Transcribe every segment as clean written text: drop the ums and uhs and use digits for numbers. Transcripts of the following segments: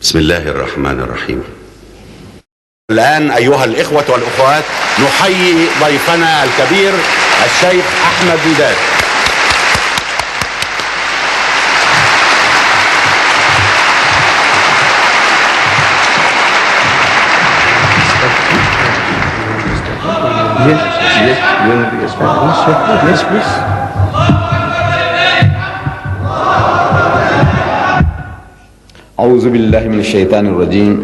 بسم الله الرحمن الرحيم. الآن أيها الإخوة والأخوات نحيي ضيفنا الكبير الشيخ أحمد ديدات. Yes, please. أعوذ بالله من الشيطان الرجيم.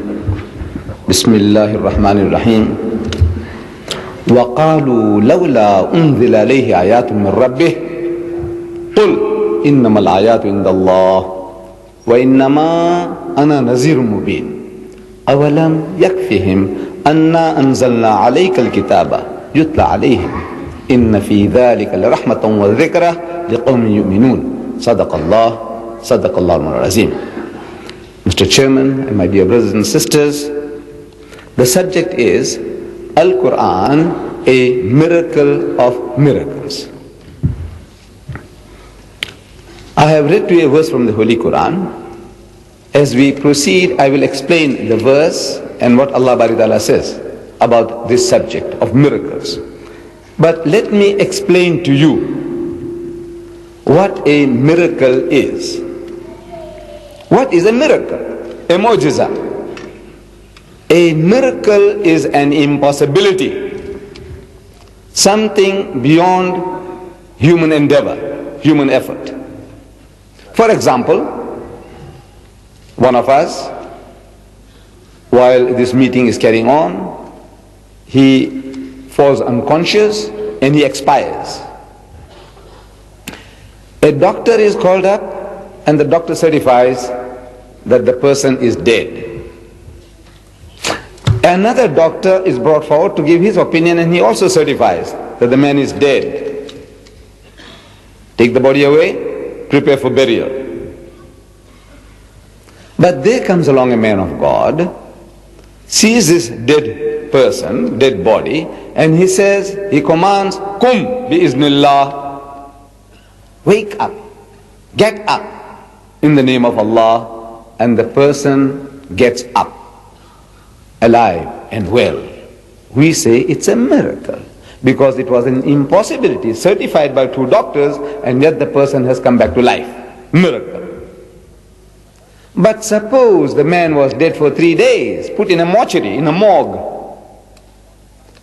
بسم الله الرحمن الرحيم. وقالوا لولا أنزل عليه آيات من ربه قل إنما الآيات عند الله وإنما أنا نذير مبين أولم يكفهم أنا أنزلنا عليك الكتاب يتلى عليهم إن في ذلك لرحمة وذكرى لقوم يؤمنون. صدق الله العظيم. Mr. Chairman and my dear brothers and sisters, the subject is Al-Quran, a miracle of miracles. I have read to you a verse from the Holy Quran. As we proceed, I will explain the verse and what Allah Bari Ta'ala says about this subject of miracles. But let me explain to you what a miracle is. What is a miracle? A mu'jiza. A miracle is an impossibility, something beyond human endeavor, human effort. For example, one of us, while this meeting is carrying on, he falls unconscious and he expires. A doctor is called up and the doctor certifies that the person is dead. Another doctor is brought forward to give his opinion and he also certifies that the man is dead. Take the body away, prepare for burial. But there comes along a man of God, sees this dead person, dead body, and he says, he commands, Kum bi-iznillah, wake up, get up in the name of Allah, and the person gets up, alive and well. We say it's a miracle because it was an impossibility certified by two doctors and yet the person has come back to life. Miracle. But suppose the man was dead for 3 days, put in a mortuary, in a morgue,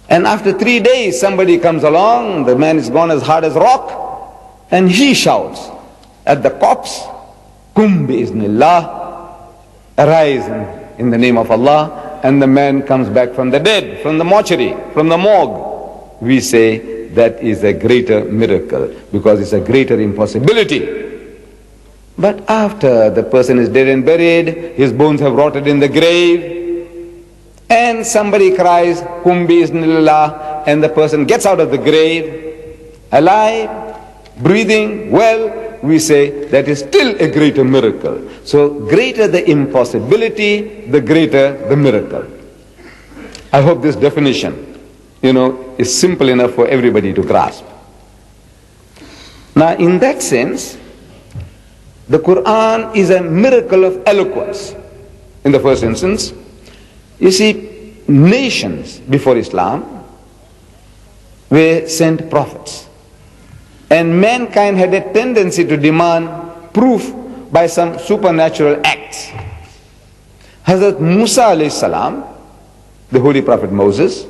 and after 3 days somebody comes along, the man is gone as hard as rock, and he shouts at the corpse, Kum bi-iznillah, arise in the name of Allah, and the man comes back from the dead, from the mortuary, from the morgue. We say that is a greater miracle because it's a greater impossibility. But after the person is dead and buried, his bones have rotted in the grave, and somebody cries, Kum bi-iznillah, and the person gets out of the grave, alive, breathing, well, we say that is still a greater miracle. So greater the impossibility, the greater the miracle. I hope this definition, is simple enough for everybody to grasp. Now in that sense, the Quran is a miracle of eloquence. In the first instance, you see, nations before Islam were sent prophets. And mankind had a tendency to demand proof by some supernatural acts. Hazrat Musa alayhi salam, the holy prophet Moses,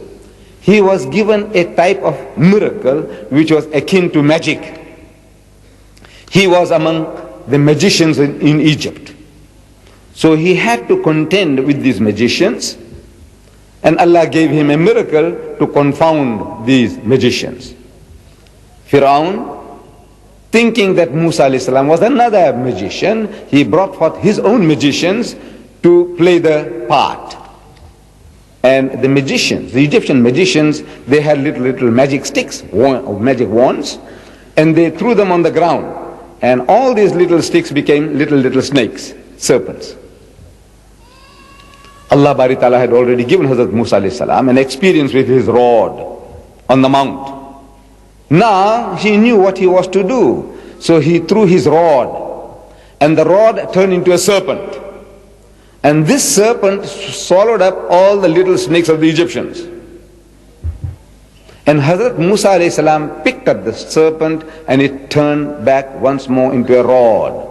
he was given a type of miracle which was akin to magic. He was among the magicians in Egypt. So he had to contend with these magicians, and Allah gave him a miracle to confound these magicians. Fir'aun, thinking that Musa alayhi salam was another magician, he brought forth his own magicians to play the part. And the magicians, the Egyptian magicians, they had little magic sticks, magic wands, and they threw them on the ground. And all these little sticks became little snakes, serpents. Allah Bari Ta'ala had already given Hazrat Musa alayhi salam an experience with his rod on the mount. Now he knew what he was to do. So he threw his rod, and the rod turned into a serpent. And this serpent swallowed up all the little snakes of the Egyptians. And Hazrat Musa alayhi salam picked up the serpent and it turned back once more into a rod.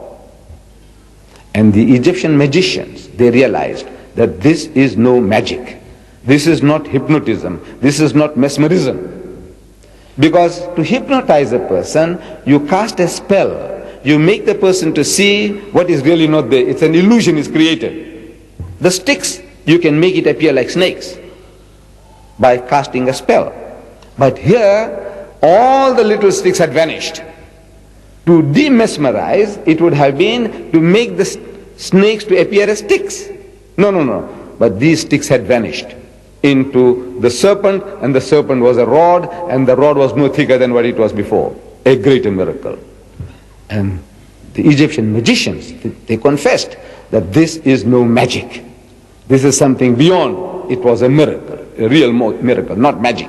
And the Egyptian magicians, they realized that this is no magic. This is not hypnotism. This is not mesmerism. Because to hypnotize a person, you cast a spell. You make the person to see what is really not there. It's an illusion is created. The sticks, you can make it appear like snakes by casting a spell. But here, all the little sticks had vanished. To demesmerize, it would have been to make the snakes to appear as sticks. No. But these sticks had vanished into the serpent, and the serpent was a rod, and the rod was no thicker than what it was before. A greater miracle. And the Egyptian magicians, they confessed that this is no magic. This is something beyond. It was a miracle, a real miracle, not magic.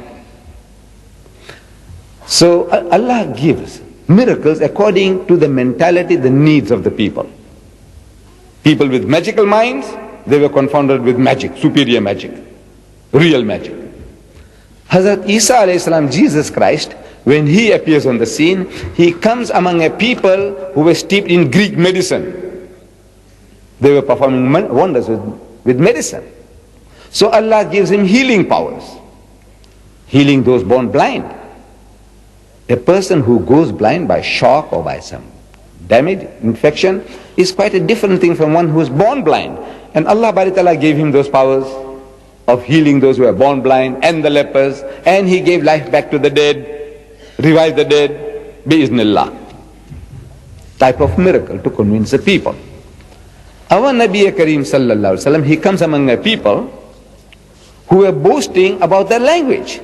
So Allah gives miracles according to the mentality, the needs of the people. People with magical minds, they were confounded with magic, superior magic, real magic. Hazrat Isa alayhi salam, Jesus Christ, when he appears on the scene, he comes among a people who were steeped in Greek medicine. They were performing wonders with medicine. So Allah gives him healing powers, healing those born blind. A person who goes blind by shock or by some damage, infection, is quite a different thing from one who is born blind. And Allah Bari Ta'ala gave him those powers of healing those who are born blind and the lepers, and he gave life back to the dead, revived the dead, bi-iznillah. Type of miracle to convince the people. Our Nabi Kareem sallallahu alaihi wasallam, he comes among a people who were boasting about their language.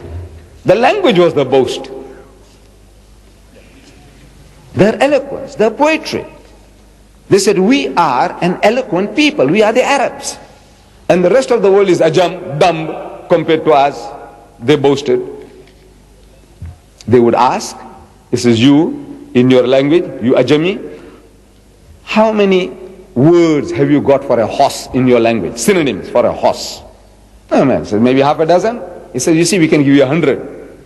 The language was the boast. Their eloquence, their poetry. They said, we are an eloquent people. We are the Arabs. And the rest of the world is ajam, dumb, compared to us. They boasted. They would ask, this is you, in your language, you ajami, how many words have you got for a horse in your language? Synonyms for a horse. Oh man said, maybe half a dozen. He said, you see, we can give you 100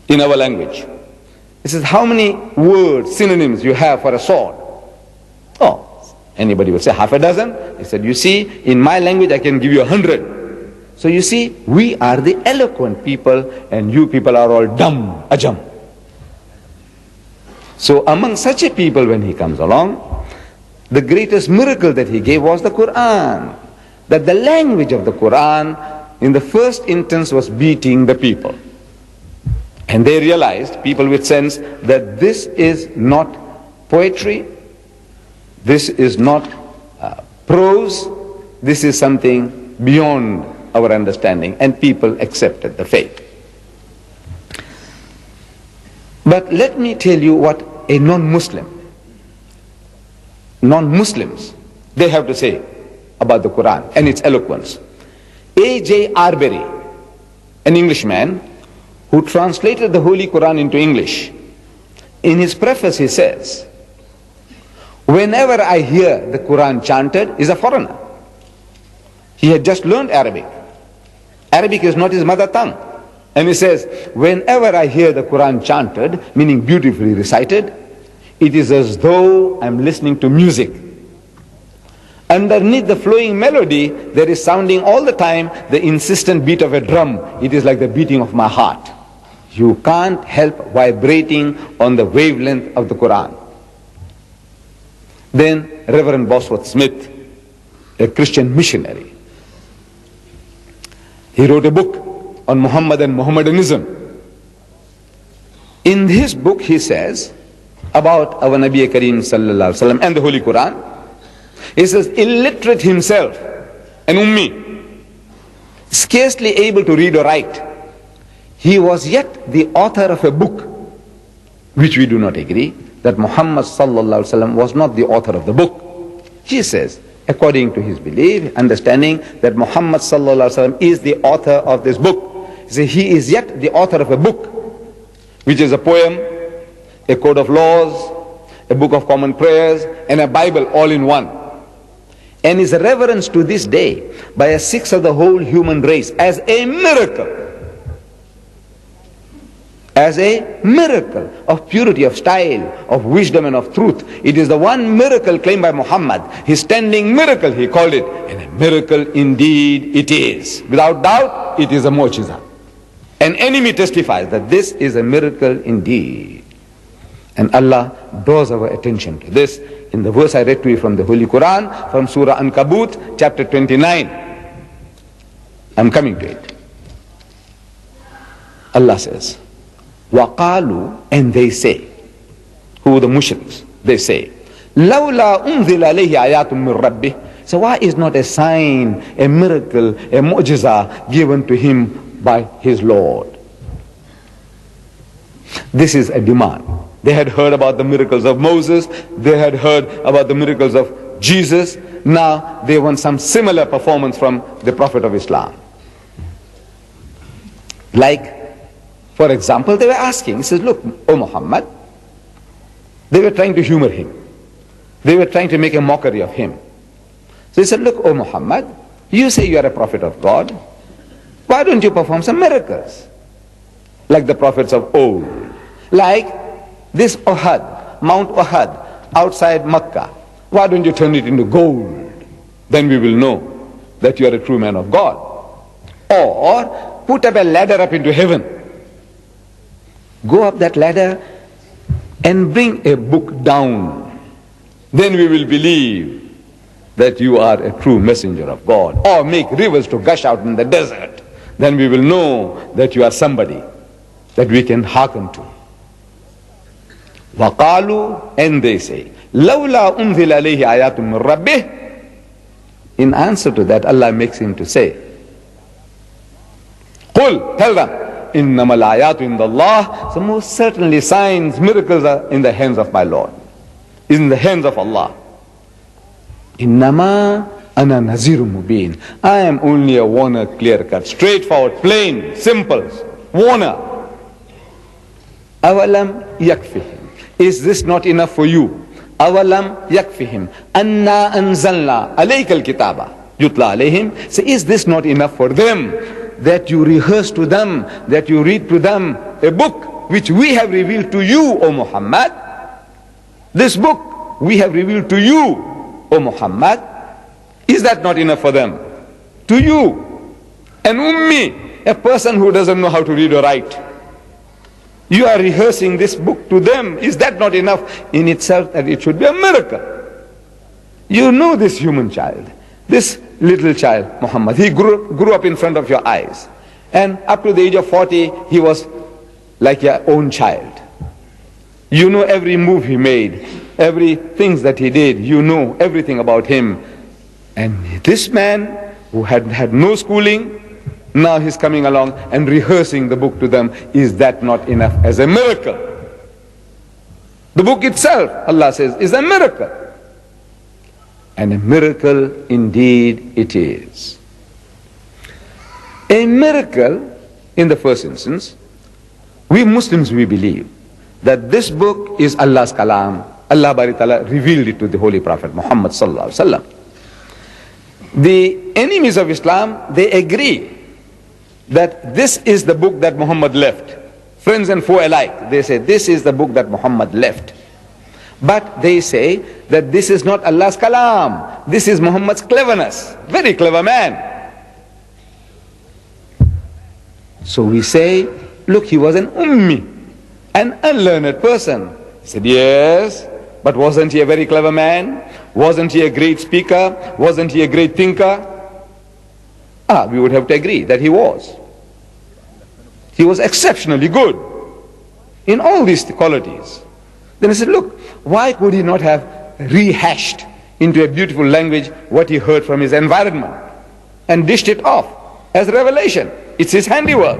in our language. He says, how many words, synonyms you have for a sword? Oh, anybody would say half a dozen. He said, you see, in my language I can give you 100. So you see, we are the eloquent people and you people are all dumb, ajam. So among such a people when he comes along, the greatest miracle that he gave was the Quran. That the language of the Quran in the first instance was beating the people. And they realized, people with sense, that this is not poetry, this is not prose, this is something beyond our understanding, and people accepted the faith. But let me tell you what a non-Muslims, they have to say about the Quran and its eloquence. A.J. Arbery, an Englishman, who translated the Holy Quran into English, in his preface he says, whenever I hear the Quran chanted, he's a foreigner. He had just learned Arabic. Arabic is not his mother tongue. And he says, whenever I hear the Quran chanted, meaning beautifully recited, it is as though I'm listening to music. Underneath the flowing melody, there is sounding all the time the insistent beat of a drum. It is like the beating of my heart. You can't help vibrating on the wavelength of the Quran. Then Reverend Bosworth Smith, a Christian missionary, he wrote a book on Muhammad and Mohammedanism. In his book he says about our Nabi Kareem sallallahu alaihi wasallam and the Holy Quran, he says, illiterate himself, an ummi, scarcely able to read or write, he was yet the author of a book, which we do not agree, that Muhammad sallallahu alaihi wasallam was not the author of the book. He says, according to his belief, understanding that Muhammad sallallahu alaihi wasallam is the author of this book. He says, he is yet the author of a book, which is a poem, a code of laws, a book of common prayers, and a Bible all in one. and is reverenced to this day by a sixth of the whole human race as a miracle. As a miracle of purity, of style, of wisdom and of truth. It is the one miracle claimed by Muhammad. His standing miracle, he called it. And a miracle indeed it is. Without doubt, it is a mu'jiza. An enemy testifies that this is a miracle indeed. And Allah draws our attention to this in the verse I read to you from the Holy Quran, from Surah Ankabut, chapter 29. I'm coming to it. Allah says, وَقَالُوا, and they say, who the mushriks, they say, لَوْلَا أُنزِلَ عَلَيْهِ آيَاتٌ مِّن رَبِّهِ. So why is not a sign, a miracle, a mu'jiza given to him by his Lord? This is a demand. They had heard about the miracles of Moses, they had heard about the miracles of Jesus. Now they want some similar performance from the Prophet of Islam. Like, for example, they were asking, he says, look, O Muhammad, they were trying to humor him. They were trying to make a mockery of him. So he said, look, O Muhammad, you say you are a prophet of God. Why don't you perform some miracles? Like the prophets of old. Like this Uhud, Mount Uhud, outside Mecca. Why don't you turn it into gold? Then we will know that you are a true man of God. Or put up a ladder up into heaven. Go up that ladder and bring a book down. Then we will believe that you are a true messenger of God. Or make rivers to gush out in the desert. Then we will know that you are somebody that we can hearken to. وَقَالُوا, and they say, لَوْلَا أُنزِلَ عَلَيْهِ آيَاتٌ مِّن رَبِّهِ. In answer to that, Allah makes him to say, قُلْ, tell them, إِنَّمَا الْآيَاتُ عِنْدَ اللَّهِ. So most certainly signs, miracles are in the hands of my Lord, in the hands of Allah. إِنَّمَا أَنَا نَذِيرٌ مُبِينٌ. I am only a warner, clear-cut, straightforward, plain, simple warner. أَوَلَمْ يَكْفِهِمْ. Is this not enough for you? أَوَلَمْ يَكْفِهِمْ أَنَّا أَنزَلْنَا عَلَيْكَ الْكِتَابَ يُتْلَى عَلَيْهِمْ. So is this not enough for them, that you rehearse to them, that you read to them a book which we have revealed to you, O Muhammad? This book we have revealed to you, O Muhammad. Is that not enough for them? To you, an ummi, a person who doesn't know how to read or write. You are rehearsing this book to them. Is that not enough in itself that it should be a miracle? You know this human child, this little child, Muhammad, he grew up in front of your eyes. And up to the age of 40, he was like your own child. You know every move he made, every thing that he did, you know everything about him. And this man who had no schooling, now he's coming along and rehearsing the book to them. Is that not enough as a miracle? The book itself, Allah says, is a miracle. And a miracle indeed it is. A miracle, in the first instance, we Muslims, we believe that this book is Allah's kalam. Allah Bari Ta'ala revealed it to the Holy Prophet Muhammad Sallallahu Alaihi Wasallam. The enemies of Islam, they agree that this is the book that Muhammad left. Friends and foe alike, they say this is the book that Muhammad left. But they say that this is not Allah's kalam. This is Muhammad's cleverness. Very clever man. So we say, look, he was an ummi, an unlearned person. He said, yes, but wasn't he a very clever man? Wasn't he a great speaker? Wasn't he a great thinker? We would have to agree that he was. He was exceptionally good in all these qualities. Then I said, look, why could he not have rehashed into a beautiful language what he heard from his environment and dished it off as revelation? It's his handiwork.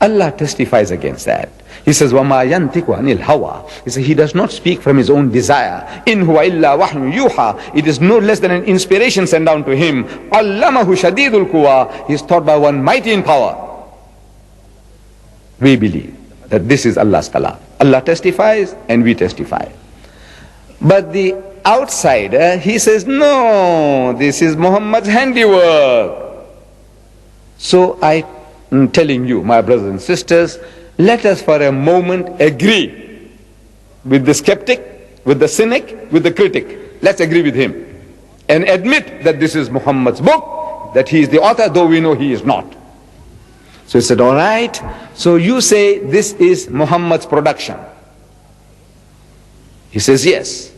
Allah testifies against that. He says, وَمَا يَنْتِقُ عَنِ الْهَوَىٰ. He says, he does not speak from his own desire. إِنْ هُوَ إِلَّا وَحْيٌ يُوحَىٰ. It is no less than an inspiration sent down to him. عَلَّمَهُ شَدِيدُ الْقُوَىٰ. He is taught by one mighty in power. We believe that this is Allah's kalam. Allah testifies and we testify. But the outsider, he says, no, this is Muhammad's handiwork. So I am telling you, my brothers and sisters, let us for a moment agree with the skeptic, with the cynic, with the critic. Let's agree with him and admit that this is Muhammad's book, that he is the author, though we know he is not. So he said, all right, so you say this is Muhammad's production. He says, yes.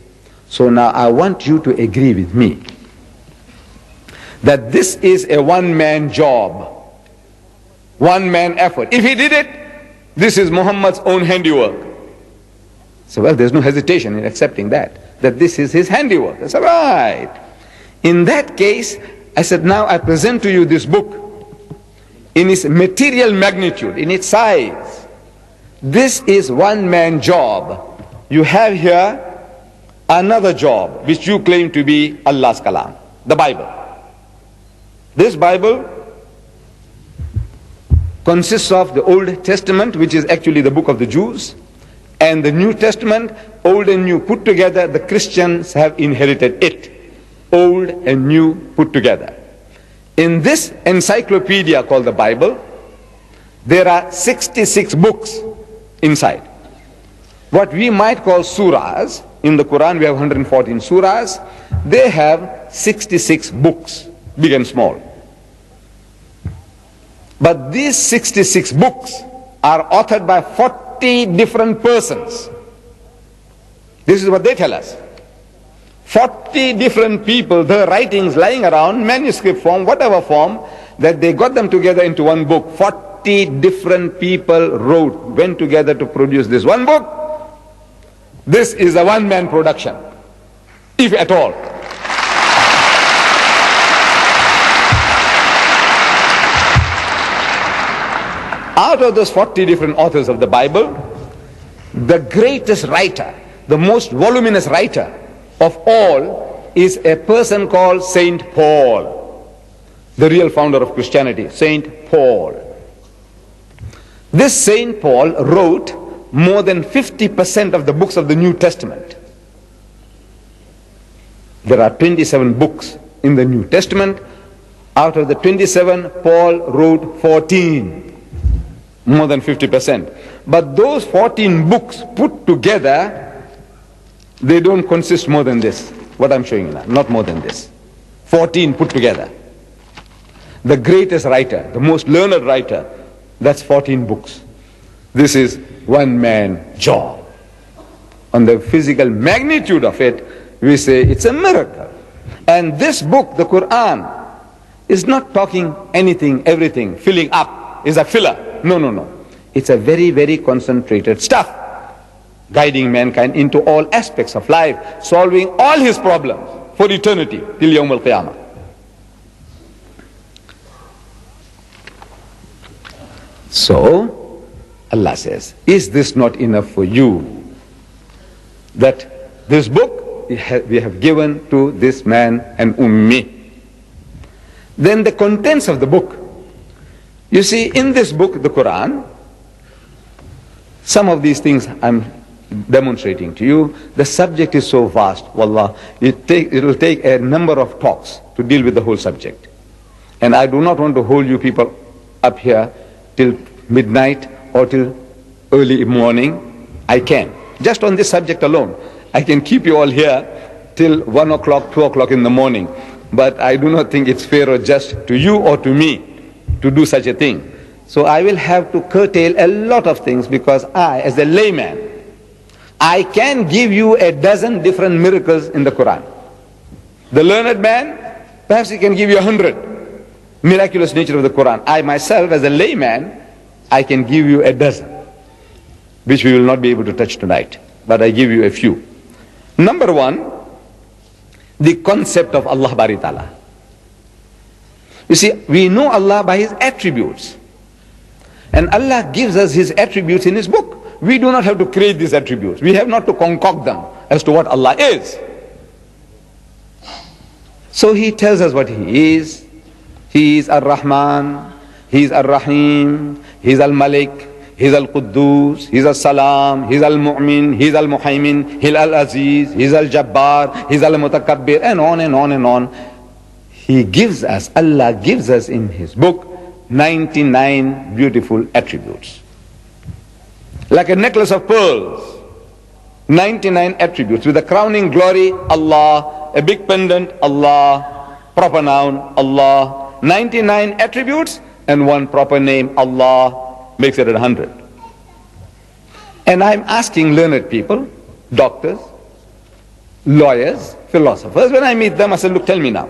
So now I want you to agree with me that this is a one-man job, one-man effort. If he did it, this is Muhammad's own handiwork. So well, there's no hesitation in accepting that this is his handiwork. I said, right. In that case, I said, now I present to you this book in its material magnitude, in its size. This is one-man job. You have here another job which you claim to be Allah's kalam, the Bible. This Bible consists of the Old Testament, which is actually the book of the Jews, and the New Testament, old and new put together. The Christians have inherited it, old and new put together. In this encyclopedia called the Bible, there are 66 books inside. What we might call surahs. In the Quran we have 114 surahs. They have 66 books, big and small. But these 66 books are authored by 40 different persons. This is what they tell us. 40 different people, their writings lying around, manuscript form, whatever form, that they got them together into one book. 40 different people went together to produce this one book. This is a one-man production, if at all. Out of those 40 different authors of the Bible, the greatest writer, the most voluminous writer of all is a person called Saint Paul, the real founder of Christianity, Saint Paul. This Saint Paul wrote more than 50% of the books of the New Testament. There are 27 books in the New Testament. Out of the 27, Paul wrote 14, more than 50%. But those 14 books put together, they don't consist more than this, what I'm showing you now, not more than this. 14 put together. The greatest writer, the most learned writer, that's 14 books. This is one-man job. On the physical magnitude of it, we say it's a miracle. And this book, the Quran, is not talking anything, everything, filling up, is a filler. No, no, no. It's a very, very concentrated stuff, guiding mankind into all aspects of life, solving all his problems for eternity, till Yawm al-Qiyamah. So, Allah says, is this not enough for you? That this book we have given to this man and ummi. Then the contents of the book. You see, in this book, the Quran, some of these things I'm demonstrating to you. The subject is so vast, wallah, it will take a number of talks to deal with the whole subject. And I do not want to hold you people up here till midnight or till early morning. I can. Just on this subject alone, I can keep you all here till 1 o'clock, 2 o'clock in the morning. But I do not think it's fair or just to you or to me to do such a thing. So I will have to curtail a lot of things, because I, as a layman, I can give you a dozen different miracles in the Quran. The learned man, perhaps he can give you 100 miraculous nature of the Quran. I myself, as a layman, I can give you a dozen, which we will not be able to touch tonight, but I give you a few. Number one, the concept of Allah Bari Ta'ala. You see, we know Allah by His attributes. And Allah gives us His attributes in His book. We do not have to create these attributes. We have not to concoct them as to what Allah is. So He tells us what He is. He is Ar-Rahman, He is Ar-Rahim, He is Al-Malik, He's Al-Quddus, He's Al-Salam, He's Al-Mu'min, He's Al-Muhaymin, He's Al-Aziz, He's Al-Jabbar, He's Al-Mutakabbir, and on and on and on. He gives us, Allah gives us in His book 99 beautiful attributes. Like a necklace of pearls. 99 attributes with a crowning glory, Allah, a big pendant, Allah, proper noun, Allah, 99 attributes and one proper name, Allah, makes it 100. And I'm asking learned people, doctors, lawyers, philosophers, when I meet them, I say, look, tell me now,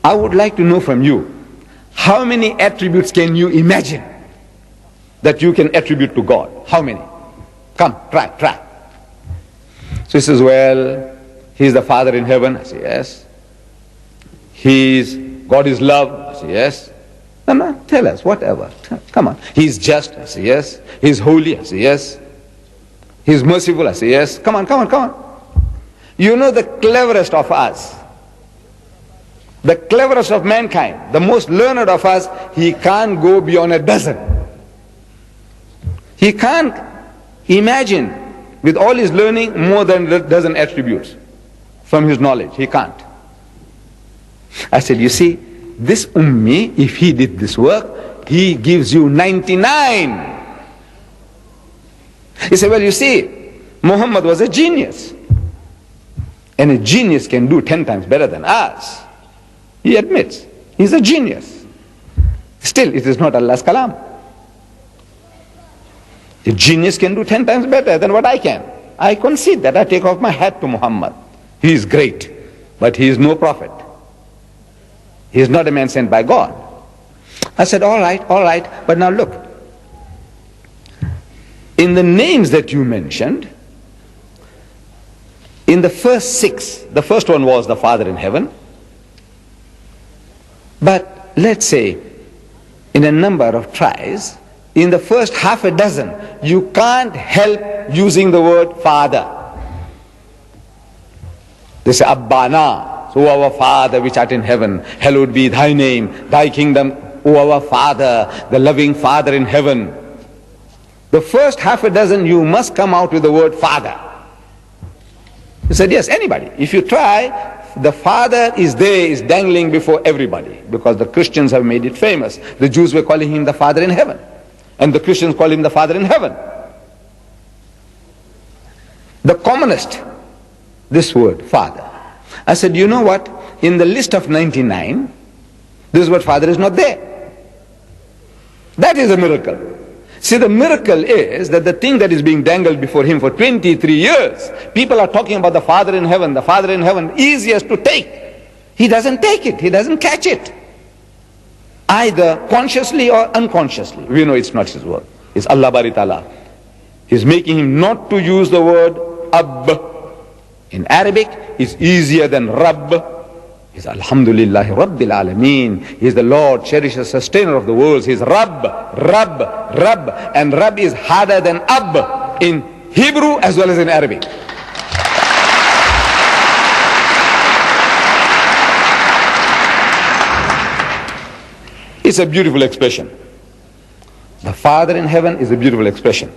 I would like to know from you, how many attributes can you imagine that you can attribute to God? How many? Come, try. So he says, well, He's the Father in heaven. I say, yes. God is love. I say, yes. No, tell us, whatever. Come on. He's just. I say, yes. He's holy. I say, yes. He's merciful. I say, yes. Come on. You know the cleverest of us, the cleverest of mankind, the most learned of us, he can't go beyond a dozen. He can't imagine with all his learning more than a dozen attributes from his knowledge. He can't. I said, you see, this Ummi, if he did this work, he gives you 99. He said, well, you see, Muhammad was a genius. And a genius can do 10 times better than us. He admits, he's a genius. Still, it is not Allah's kalam. A genius can do 10 times better than what I can. I concede that. I take off my hat to Muhammad. He is great, but he is no prophet. He is not a man sent by God. I said, all right, but now look. In the names that you mentioned, in the first 6, the first one was the Father in heaven. But let's say, in a number of tries, in the first half a dozen, you can't help using the word Father. They say, Abbana, O our Father which art in heaven, hallowed be thy name, thy kingdom, O our Father, the loving Father in heaven. The first half a dozen, you must come out with the word Father. He said, yes, anybody. If you try, the Father is there, is dangling before everybody, because the Christians have made it famous. The Jews were calling him the Father in heaven, and the Christians call him the Father in heaven. The commonest, this word, Father. I said, you know what? In the list of 99, this word Father is not there. That is a miracle. See, the miracle is that the thing that is being dangled before him for 23 years, people are talking about the Father in heaven, easiest to take. He doesn't take it, he doesn't catch it. Either consciously or unconsciously. We know it's not his word. It's Allah Bari Ta'ala. He's making him not to use the word Ab. In Arabic, it's easier than Rabb. He's Alhamdulillah Rabbil Alameen. He's the Lord, cherisher, sustainer of the worlds. He's Rabb. And Rabb is harder than Ab in Hebrew as well as in Arabic. It's a beautiful expression. The Father in heaven is a beautiful expression.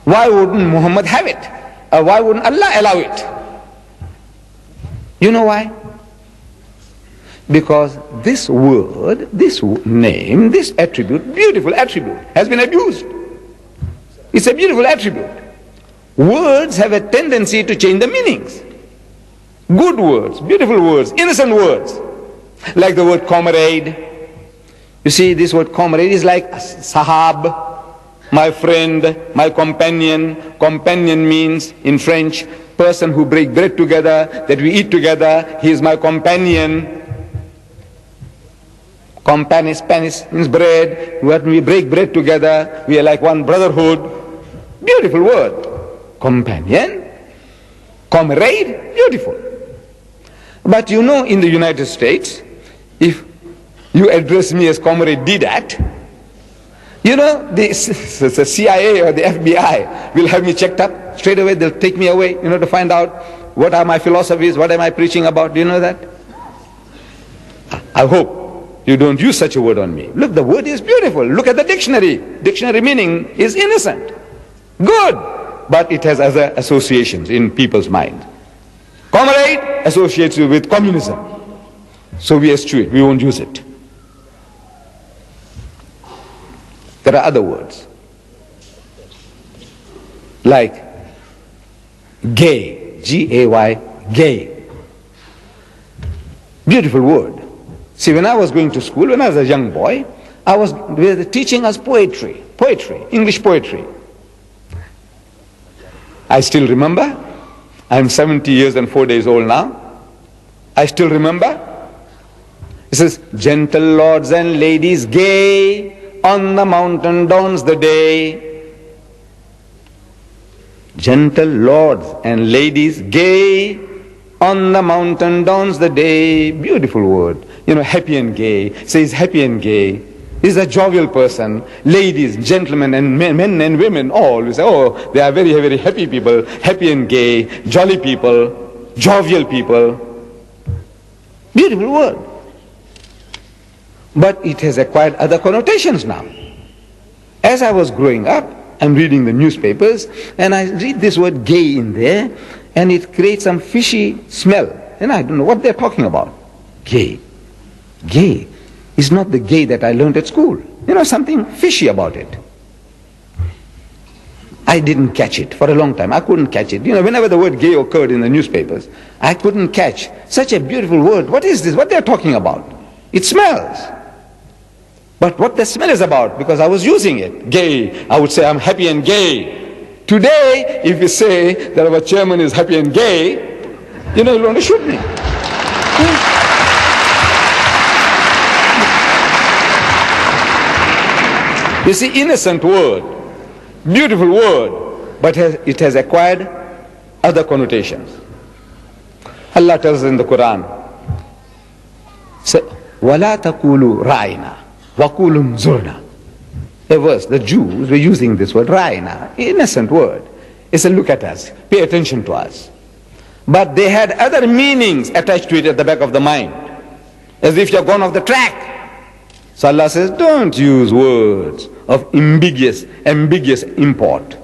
Why wouldn't Muhammad have it? Why wouldn't Allah allow it? You know why? Because this word, this name, this attribute, beautiful attribute, has been abused. It's a beautiful attribute. Words have a tendency to change the meanings. Good words, beautiful words, innocent words. Like the word comrade. You see, this word comrade is like sahab, my friend, my companion. Companion means, in French, person who break bread together, that we eat together. He is my companion. Spanish means bread. When we break bread together, we are like one brotherhood. Beautiful word. Companion, comrade, beautiful. But you know, in the United States, if you address me as Comrade Deedat, you know, the CIA or the FBI will have me checked up. Straight away they'll take me away, to find out what are my philosophies, what am I preaching about. Do you know that? I hope You don't use such a word on me. Look, the word is beautiful. Look at the dictionary. Dictionary meaning is innocent. Good. But it has other associations in people's mind. Comrade associates you with communism. So we eschew it. We won't use it. There are other words. Like gay. G-A-Y. Gay. Beautiful word. See, when I was going to school, when I was a young boy, they were teaching us poetry, English poetry. I still remember. I'm 70 years and 4 days old now. I still remember. It says, gentle lords and ladies gay, on the mountain dawns the day. Gentle lords and ladies gay, on the mountain dawns the day. Beautiful word. You know, happy and gay. Says happy and gay. He's a jovial person. Ladies, gentlemen, and men and women all say, oh, they are very, very happy people. Happy and gay, jolly people, jovial people. Beautiful word. But it has acquired other connotations now. As I was growing up, I'm reading the newspapers, and I read this word gay in there, and it creates some fishy smell. And I don't know what they're talking about. Gay. Gay is not the gay that I learned at school. You know, something fishy about it. I didn't catch it for a long time. I couldn't catch it. You know, whenever the word gay occurred in the newspapers, I couldn't catch such a beautiful word. What is this? What they're talking about? It smells. But what the smell is about, because I was using it. Gay. I would say I'm happy and gay. Today, if you say that our chairman is happy and gay, you know, you'll want to shoot me. You see, innocent word, beautiful word, but it has acquired other connotations. Allah tells us in the Quran, وَلَا تَقُولُوا رَعِنَا وَقُولُوا انظُرْنَا. A verse, the Jews were using this word, ra'ina, innocent word. It's a look at us, pay attention to us. But they had other meanings attached to it at the back of the mind, as if you're gone off the track. So Allah says, don't use words of ambiguous import.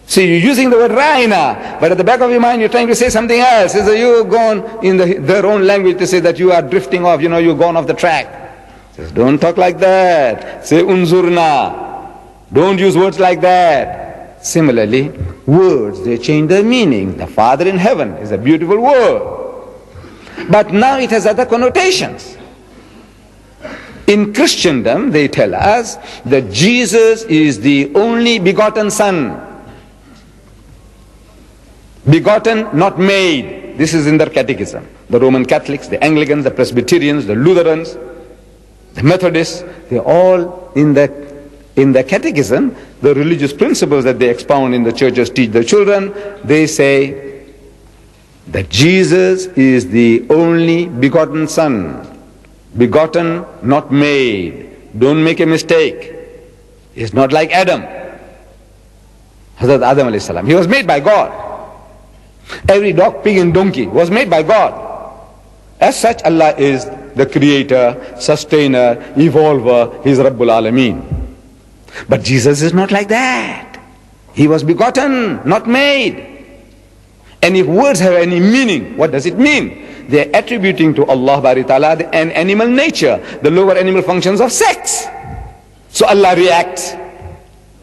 See, you're using the word ra'ina, but at the back of your mind you're trying to say something else. So you've gone in their own language to say that you are drifting off, you know, you've gone off the track. Says, don't talk like that. Say unzurna. Don't use words like that. Similarly, words, they change their meaning. The Father in heaven is a beautiful word. But now it has other connotations. In Christendom, they tell us that Jesus is the only begotten Son. Begotten, not made. This is in their catechism. The Roman Catholics, the Anglicans, the Presbyterians, the Lutherans, the Methodists, they're all in the catechism, the religious principles that they expound in the churches, teach their children. They say that Jesus is the only begotten Son. Begotten, not made. Don't make a mistake. He's not like Adam. Hazrat Adam alayhi salam. He was made by God. Every dog, pig and donkey was made by God. As such, Allah is the creator, sustainer, evolver. He is Rabbul Alameen. But Jesus is not like that. He was begotten, not made. And if words have any meaning, what does it mean? They are attributing to Allah Bari Ta'ala an animal nature, the lower animal functions of sex. So Allah reacts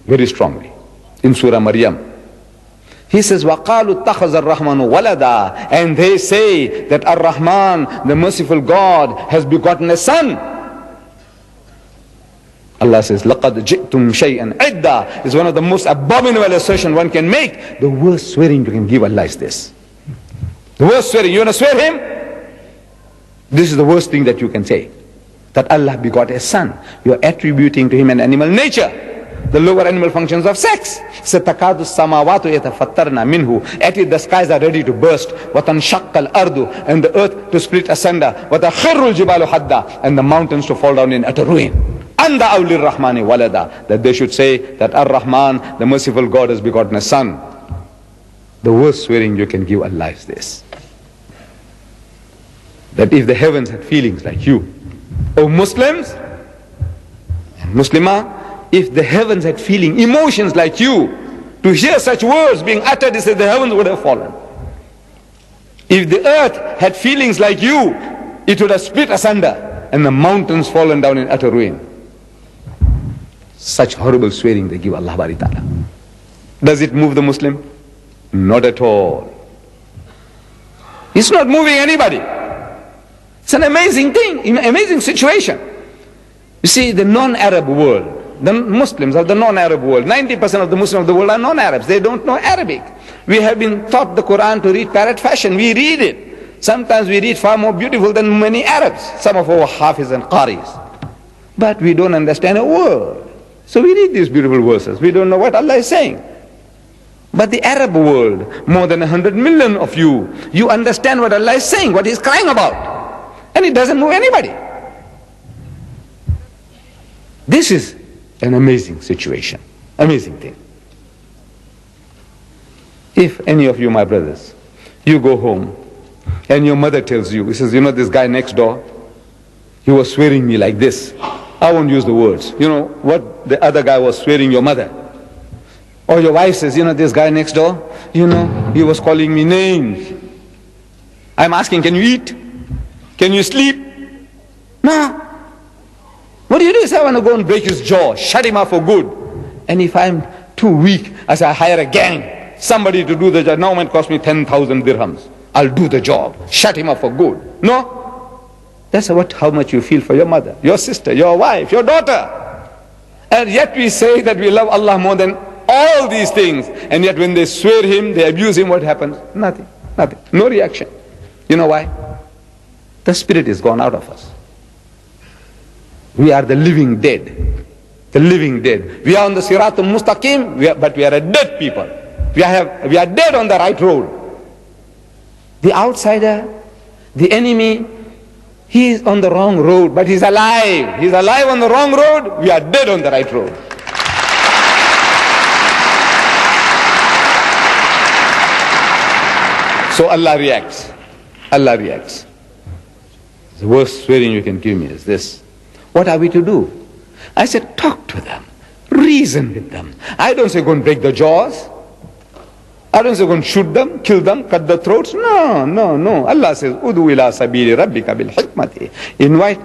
very strongly in Surah Maryam. He says, وَقَالُوا اتَّخَذَ الرَّحْمَنُ وَلَدًا. And they say that Ar-Rahman, the merciful God, has begotten a son. Allah says, لَقَدْ جِئْتُمْ شَيْئًا عِدًّا. Is one of the most abominable assertions one can make. The worst swearing you can give Allah is this. The worst swearing. You want to swear him? This is the worst thing that you can say. That Allah begot a son. You are attributing to him an animal nature, the lower animal functions of sex. سَتَكَادُ السَّمَاوَاتُ يَتَفَطَّرْنَا مِنْهُ. At it the skies are ready to burst. وَتَنْشَقَّ الْأَرْضُ. And the earth to split asunder. وَتَخِرُّ الْجِبَالُ حَدًّا. And the mountains to fall down in utter ruin. أَنْدَ أَوْلِ الرَّحْمَنِ وَلَدًا. That they should say that Ar-Rahman, the merciful God, has begotten a son. The worst swearing you can give Allah is this. That if the heavens had feelings like you, O Muslims and Muslimah, if the heavens had feeling, emotions like you, to hear such words being uttered, he said the heavens would have fallen. If the earth had feelings like you, it would have split asunder and the mountains fallen down in utter ruin. Such horrible swearing they give Allah Bari Ta'ala. Does it move the Muslim? Not at all. It's not moving anybody. It's an amazing thing, amazing situation. You see, the non-Arab world, the Muslims of the non-Arab world, 90% of the Muslims of the world are non-Arabs. They don't know Arabic. We have been taught the Quran to read parrot fashion. We read it. Sometimes we read far more beautiful than many Arabs, some of our Hafiz and Qaris. But we don't understand a word. So we read these beautiful verses. We don't know what Allah is saying. But the Arab world, more than 100 million of you, you understand what Allah is saying, what He's crying about. And it doesn't move anybody. This is an amazing situation, amazing thing. If any of you, my brothers, you go home and your mother tells you, he says, you know this guy next door, he was swearing me like this. I won't use the words. You know what the other guy was swearing your mother. Or your wife says, you know this guy next door, you know, he was calling me names. I'm asking, can you eat? Can you sleep? No. What do? He says, I want to go and break his jaw, shut him up for good. And if I'm too weak, I say, I hire a gang, somebody to do the job. Now it cost me 10,000 dirhams. I'll do the job, shut him up for good. No. That's how much you feel for your mother, your sister, your wife, your daughter. And yet we say that we love Allah more than all these things. And yet when they swear Him, they abuse Him, what happens? Nothing, nothing, no reaction. You know why? The spirit is gone out of us. We are the living dead. The living dead. We are on the Siratul Mustaqim, but we are a dead people. We are dead on the right road. The outsider, the enemy, he is on the wrong road, but he's alive. He's alive on the wrong road. We are dead on the right road. So Allah reacts. Allah reacts. The worst swearing you can give me is this. What are we to do? I said, talk to them. Reason with them. I don't say go and break the jaws. I don't say go and shoot them, kill them, cut the throats. No, no, no. Allah says, Udu ila sabili rabbika bil hikmati. Invite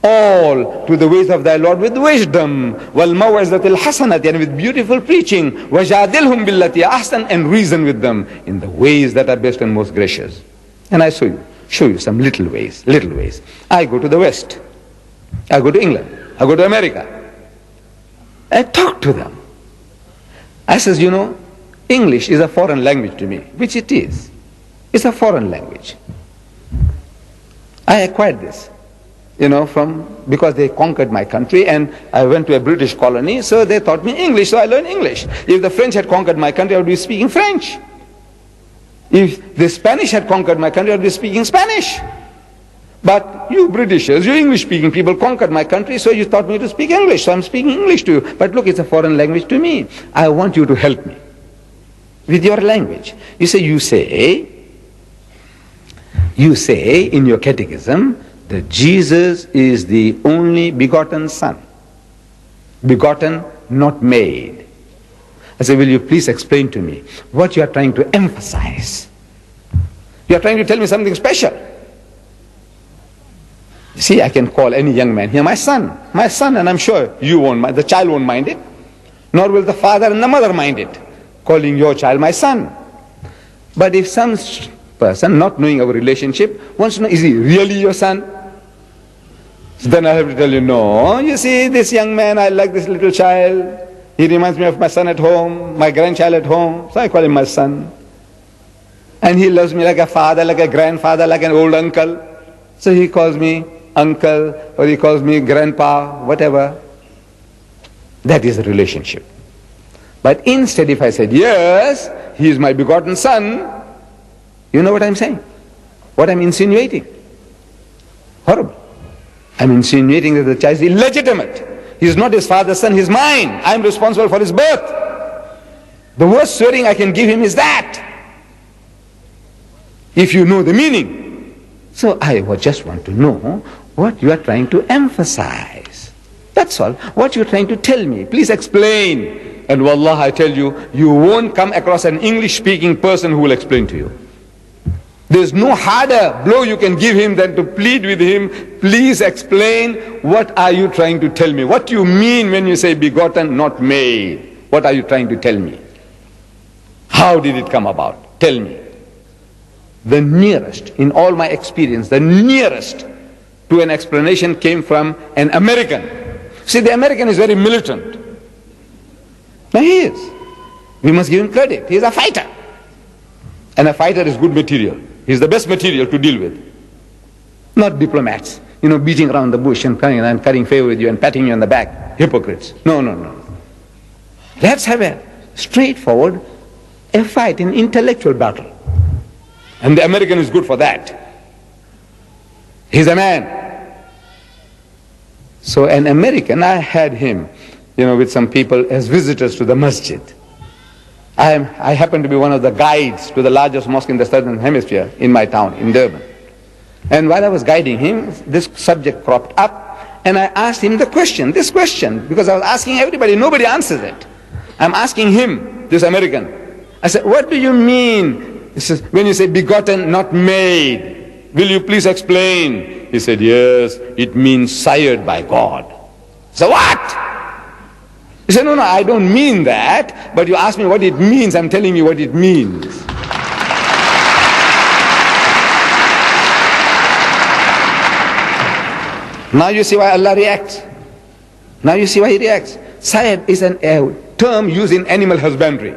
all to the ways of thy Lord with wisdom. Wal mawazatil hasanati, and with beautiful preaching. Wajadilhum billati ahsan, and reason with them in the ways that are best and most gracious. And I show you some little ways. I go to the West. I go to England. I go to America. I talk to them. I says, you know, English is a foreign language to me, which it is. It's a foreign language. I acquired this, you know, because they conquered my country and I went to a British colony, so they taught me English, so I learned English. If the French had conquered my country, I would be speaking French. If the Spanish had conquered my country, I would be speaking Spanish. But you Britishers, you English-speaking people conquered my country, so you taught me to speak English, so I'm speaking English to you. But look, it's a foreign language to me. I want you to help me with your language. You say in your catechism that Jesus is the only begotten Son. Begotten, not made. I say, will you please explain to me what you are trying to emphasize? You are trying to tell me something special. See, I can call any young man here my son, and I'm sure you won't mind, the child won't mind it, nor will the father and the mother mind it, calling your child my son. But if some person, not knowing our relationship, wants to know, is he really your son? So then I have to tell you, no, you see, this young man, I like this little child, he reminds me of my son at home, my grandchild at home, so I call him my son. And he loves me like a father, like a grandfather, like an old uncle, so he calls me uncle, or he calls me grandpa, whatever. That is the relationship. But instead, if I said, yes, he is my begotten son, you know what I'm saying? What I'm insinuating? Horrible. I'm insinuating that the child is illegitimate. He is not his father's son, he's mine. I'm responsible for his birth. The worst swearing I can give him is that. If you know the meaning. So I just want to know what you are trying to emphasize. That's all. What you're trying to tell me. Please explain. And wallah, I tell you, you won't come across an English-speaking person who will explain to you. There's no harder blow you can give him than to plead with him, please explain, what are you trying to tell me? What do you mean when you say begotten, not made? What are you trying to tell me? How did it come about? Tell me. The nearest, in all my experience, the nearest to an explanation came from an American. See, the American is very militant. Now he is. We must give him credit. He is a fighter. And a fighter is good material. He's the best material to deal with. Not diplomats, beating around the bush and cutting favor with you and patting you on the back. Hypocrites. No. Let's have a straightforward, a fight, an intellectual battle. And the American is good for that. He's a man. So an American, I had him, with some people as visitors to the masjid. I happen to be one of the guides to the largest mosque in the southern hemisphere in my town, in Durban. And while I was guiding him, this subject cropped up, and I asked him this question, because I was asking everybody, nobody answers it. I'm asking him, this American. I said, what do you mean? He says, when you say begotten, not made, will you please explain? He said, yes, it means sired by God. So what? He said, no, I don't mean that, but you asked me what it means, I'm telling you what it means. Now you see why Allah reacts. Now you see why He reacts. Sired is a term used in animal husbandry.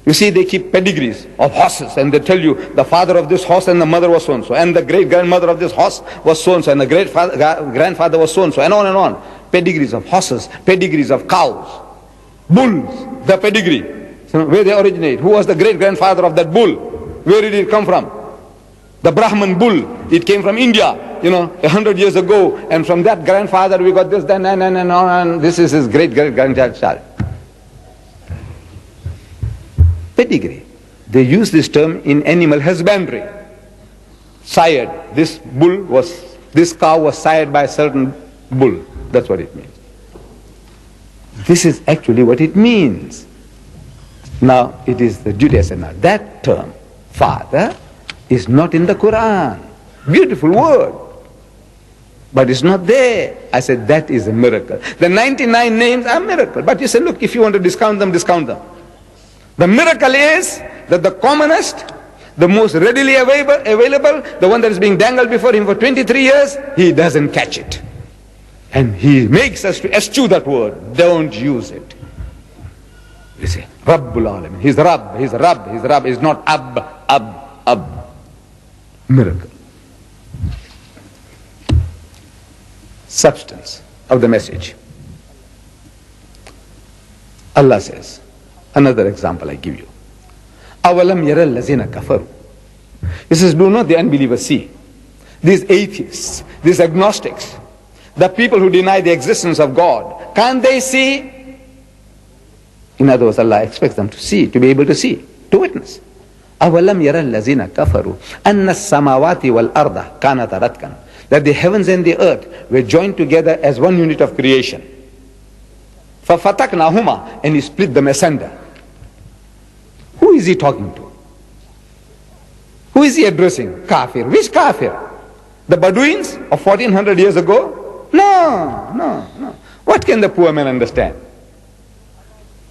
You see, they keep pedigrees of horses, and they tell you the father of this horse and the mother was so-and-so, and the great-grandmother of this horse was so-and-so, and the great-grandfather was so-and-so, and on and on. Pedigrees of horses, pedigrees of cows, bulls, the pedigree. So where they originate. Who was the great-grandfather of that bull? Where did it come from? The Brahman bull. It came from India, 100 years ago, and from that grandfather we got this, then, and this is his great-great-grandchild. Pedigree. They use this term in animal husbandry. Sired. This cow was sired by a certain bull. That's what it means. This is actually what it means. Now, it is the Judaism. Now, that term, father, is not in the Quran. Beautiful word. But it's not there. I said, that is a miracle. The 99 names are miracle. But you say, look, if you want to discount them, discount them. The miracle is that the commonest, the most readily available, the one that is being dangled before him for 23 years, he doesn't catch it. And he makes us to eschew that word. Don't use it. You say, Rabbul Alamin. He's Rabb. He's not Ab. Miracle. Substance of the message. Allah says, another example I give you. Awalam yara allazina kafaru. He says, do not the unbelievers see? These atheists, these agnostics, the people who deny the existence of God, can't they see? In other words, Allah expects them to see, to be able to see, to witness. أَوَلَمْ يَرَ الَّذِينَ كَفَرُوا أَنَّ السَّمَاوَاتِ وَالْأَرْضَ كَانَتَ رَتْقًا. That the heavens and the earth were joined together as one unit of creation. فَفَتَقْنَاهُمَا. And He split them asunder. Who is He talking to? Who is He addressing? Kafir. Which kafir? The Bedouins of 1400 years ago? No. What can the poor man understand?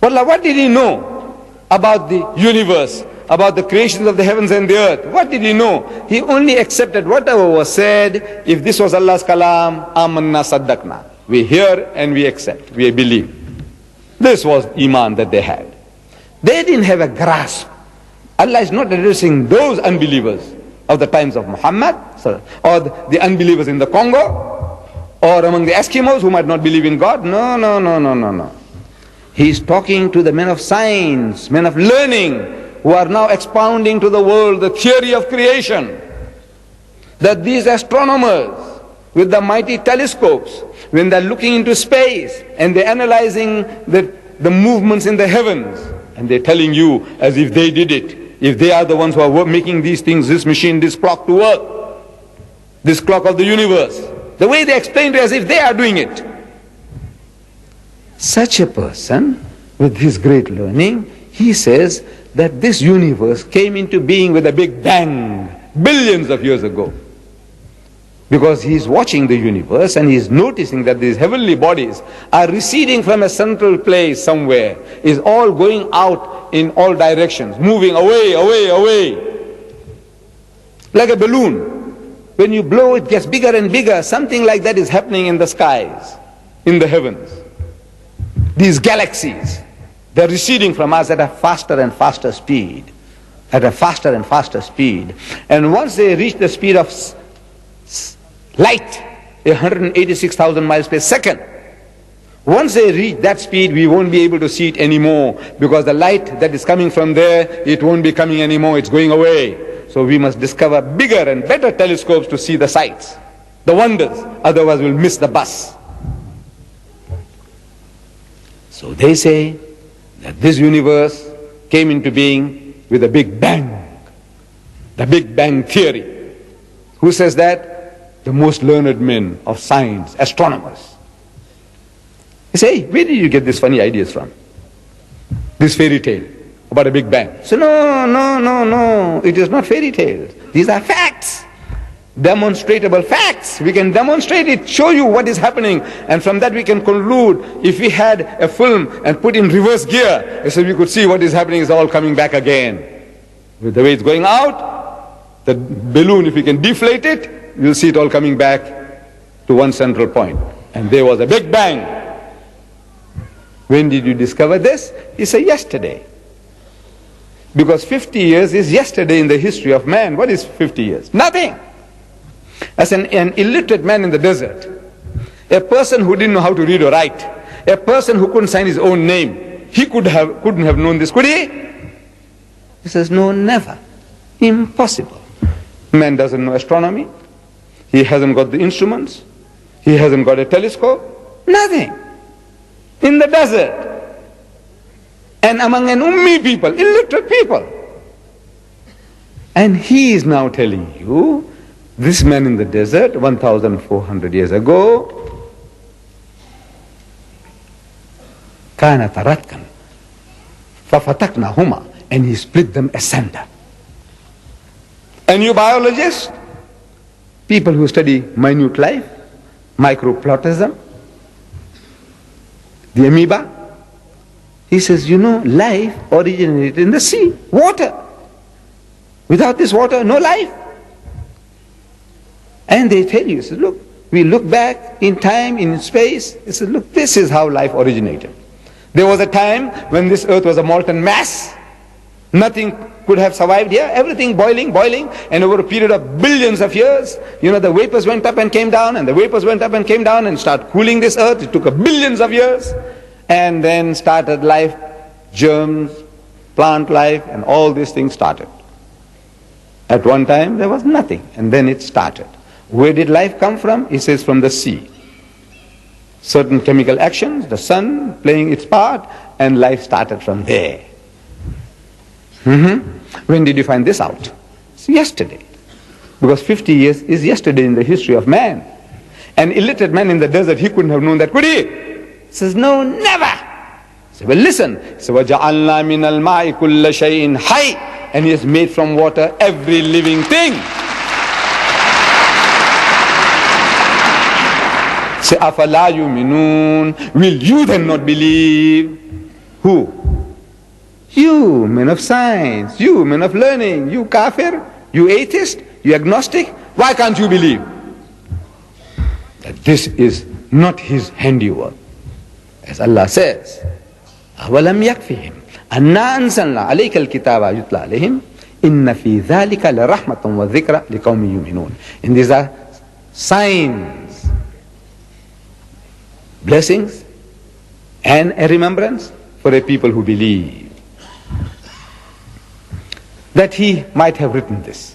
Wallah, what did he know about the universe, about the creations of the heavens and the earth? What did he know? He only accepted whatever was said. If this was Allah's kalam, amanna saddaqna. We hear and we accept, we believe. This was iman that they had. They didn't have a grasp. Allah is not addressing those unbelievers of the times of Muhammad, or the unbelievers in the Congo, or among the Eskimos who might not believe in God. No. He is talking to the men of science, men of learning, who are now expounding to the world the theory of creation. That these astronomers with the mighty telescopes, when they're looking into space and they're analyzing the movements in the heavens, and they're telling you as if they did it, if they are the ones who are making these things, this machine, this clock to work, this clock of the universe, The way they explain it as if they are doing it. Such a person, with his great learning, he says that this universe came into being with a big bang, billions of years ago. Because he's watching the universe and he's noticing that these heavenly bodies are receding from a central place somewhere, is all going out in all directions, moving away, away, away. Like a balloon. When you blow, it gets bigger and bigger. Something like that is happening in the skies, in the heavens. These galaxies, they're receding from us at a faster and faster speed. At a faster and faster speed. And once they reach the speed of light, 186,000 miles per second. Once they reach that speed, we won't be able to see it anymore, because the light that is coming from there, it won't be coming anymore, it's going away. So we must discover bigger and better telescopes to see the sights, the wonders, otherwise we'll miss the bus. So they say that this universe came into being with a big bang, the Big Bang theory. Who says that? The most learned men of science, astronomers. They say, where did you get these funny ideas from? This fairy tale about a Big Bang. So no, it is not fairy tales. These are facts, demonstrable facts. We can demonstrate it, show you what is happening, and from that we can conclude. If we had a film and put in reverse gear, so we could see what is happening is all coming back again. With the way it's going out, the balloon, if we can deflate it, you'll see it all coming back to one central point. And there was a Big Bang. When did you discover this? He said, yesterday. Because 50 years is yesterday in the history of man. What is 50 years? Nothing. As an illiterate man in the desert, a person who didn't know how to read or write, a person who couldn't sign his own name, he couldn't have known this, could he? He says, no, never. Impossible. Man doesn't know astronomy. He hasn't got the instruments. He hasn't got a telescope. Nothing. In the desert. And among an ummi people, illiterate people. And he is now telling you, this man in the desert, 1,400 years ago, كَانَ تَرَتْكًا فَفَتَقْنَاهُمَا, and he split them asunder. And you biologists, people who study minute life, microplasm, the amoeba, he says, life originated in the sea, water. Without this water, no life. And they tell you, says, look, we look back in time, in space, he says, look, this is how life originated. There was a time when this earth was a molten mass. Nothing could have survived here. Everything boiling, and over a period of billions of years, the vapors went up and came down, and the vapors went up and came down and started cooling this earth. It took billions of years, and then started life, germs, plant life, and all these things started. At one time there was nothing, and then it started. Where did life come from? He says, from the sea. Certain chemical actions, the sun playing its part, and life started from there. When did you find this out? It's yesterday. Because 50 years is yesterday in the history of man. An illiterate man in the desert, he couldn't have known that, could he? He says, no, never. So, well, listen. So, وَجَعَلْنَا مِنَ الْمَاءِ كُلَّ شَيْءٍ حَيٍّ, and he has made from water every living thing. Say, أَفَلَا يُؤْمِنُونَ, will you then not believe? Who? You, men of science, you, men of learning, you kafir, you atheist, you agnostic, why can't you believe that this is not his handiwork? As Allah says, أَوَلَمْ يَكْفِهِمْ أَنَّا أَنزَلْنَا عَلَيْكَ الْكِتَابَ يُتْلَى عَلَيْهِمْ إِنَّ فِي ذَلِكَ لَرَحْمَةً وَذِكْرَى لِقَوْمٍ يُؤْمِنُونَ. And these are signs, blessings, and a remembrance for a people who believe. That he might have written this.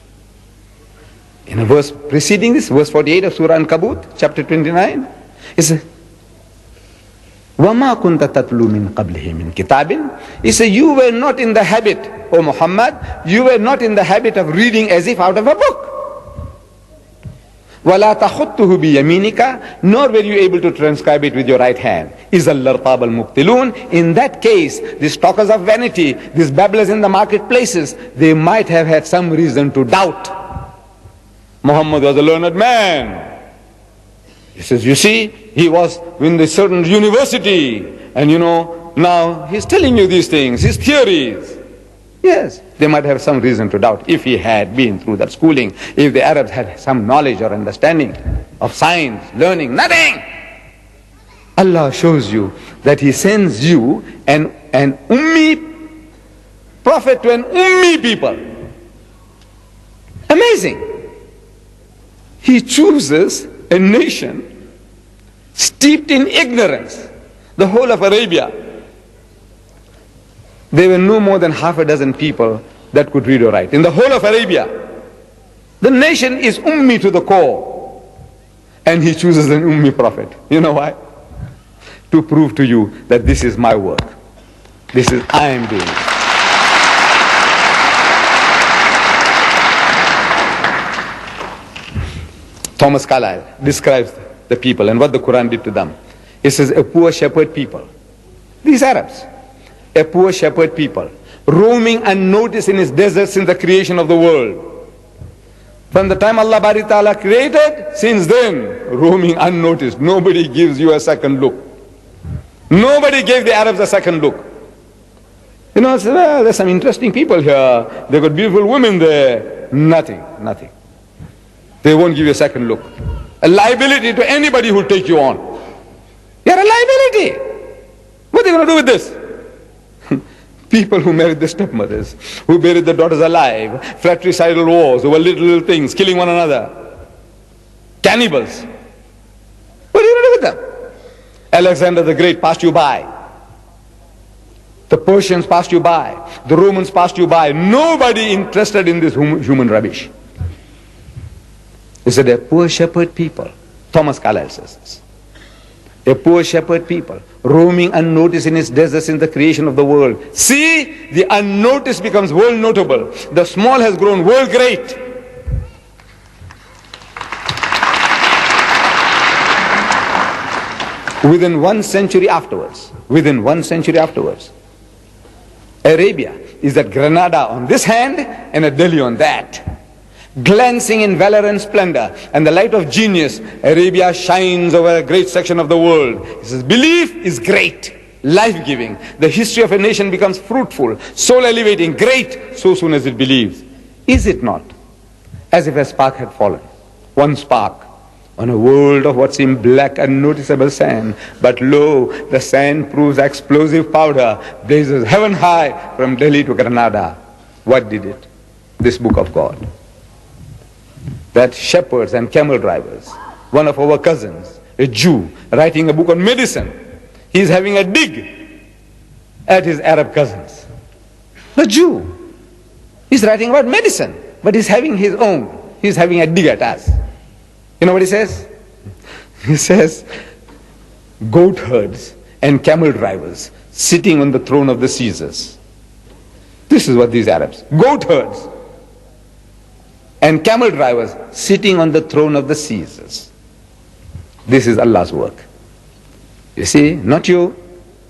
In a verse preceding this, verse 48 of Surah An-Kabut, chapter 29, it says, وَمَا كُنْتَ تَتْلُو مِنْ قَبْلِهِ مِنْ كِتَابٍ. He said, you were not in the habit, O Muhammad, you were not in the habit of reading as if out of a book. وَلَا تَخُطُّهُ بِيَمِينِكَ, nor were you able to transcribe it with your right hand. إِذَا الْأَرْطَابَ الْمُبْتِلُونَ. In that case, these talkers of vanity, these babblers in the marketplaces, they might have had some reason to doubt. Muhammad was a learned man. He says, you see, he was in a certain university, and now he's telling you these things, his theories. Yes, they might have some reason to doubt if he had been through that schooling, if the Arabs had some knowledge or understanding of science, learning, nothing. Allah shows you that He sends you an ummi prophet to an ummi people. Amazing. He chooses a nation steeped in ignorance, the whole of Arabia. There were no more than half a dozen people that could read or write in the whole of Arabia. The nation is ummi to the core, and he chooses an ummi prophet. You know why? To prove to you that this is my work. This is I am doing it. Thomas Carlyle describes the people and what the Quran did to them. He says, a poor shepherd people. These Arabs, a poor shepherd people, roaming unnoticed in his deserts in the creation of the world. From the time Allah Bari Ta'ala created, since then, roaming unnoticed. Nobody gives you a second look. Nobody gave the Arabs a second look. Say, well, there's some interesting people here. They've got beautiful women there. Nothing. They won't give you a second look. A liability to anybody who'll take you on. You're a liability. What are they going to do with this? People who married the stepmothers, who buried the daughters alive, fratricidal wars over little things, killing one another. Cannibals. What are you going to do with them? Alexander the Great passed you by. The Persians passed you by. The Romans passed you by. Nobody interested in this human rubbish. He said, a poor shepherd people. Thomas Carlyle says this. A poor shepherd people, roaming unnoticed in his deserts in the creation of the world. See, the unnoticed becomes world notable. The small has grown world great. Within 1 century afterwards, Arabia is at Granada on this hand and at Delhi on that. Glancing in valor and splendor and the light of genius, Arabia shines over a great section of the world. He says, belief is great, life-giving. The history of a nation becomes fruitful, soul-elevating, great, so soon as it believes. Is it not? As if a spark had fallen, one spark, on a world of what seemed black unnoticeable sand. But lo, the sand proves explosive powder, blazes heaven high from Delhi to Granada. What did it? This book of God. That shepherds and camel drivers, one of our cousins, a Jew, writing a book on medicine, he's having a dig at his Arab cousins. The Jew is writing about medicine, but he's having his own. He's having a dig at us. You know what he says? He says, goat herds and camel drivers sitting on the throne of the Caesars. This is what these Arabs, goat herds and camel drivers sitting on the throne of the Caesars. This is Allah's work. You see, not you.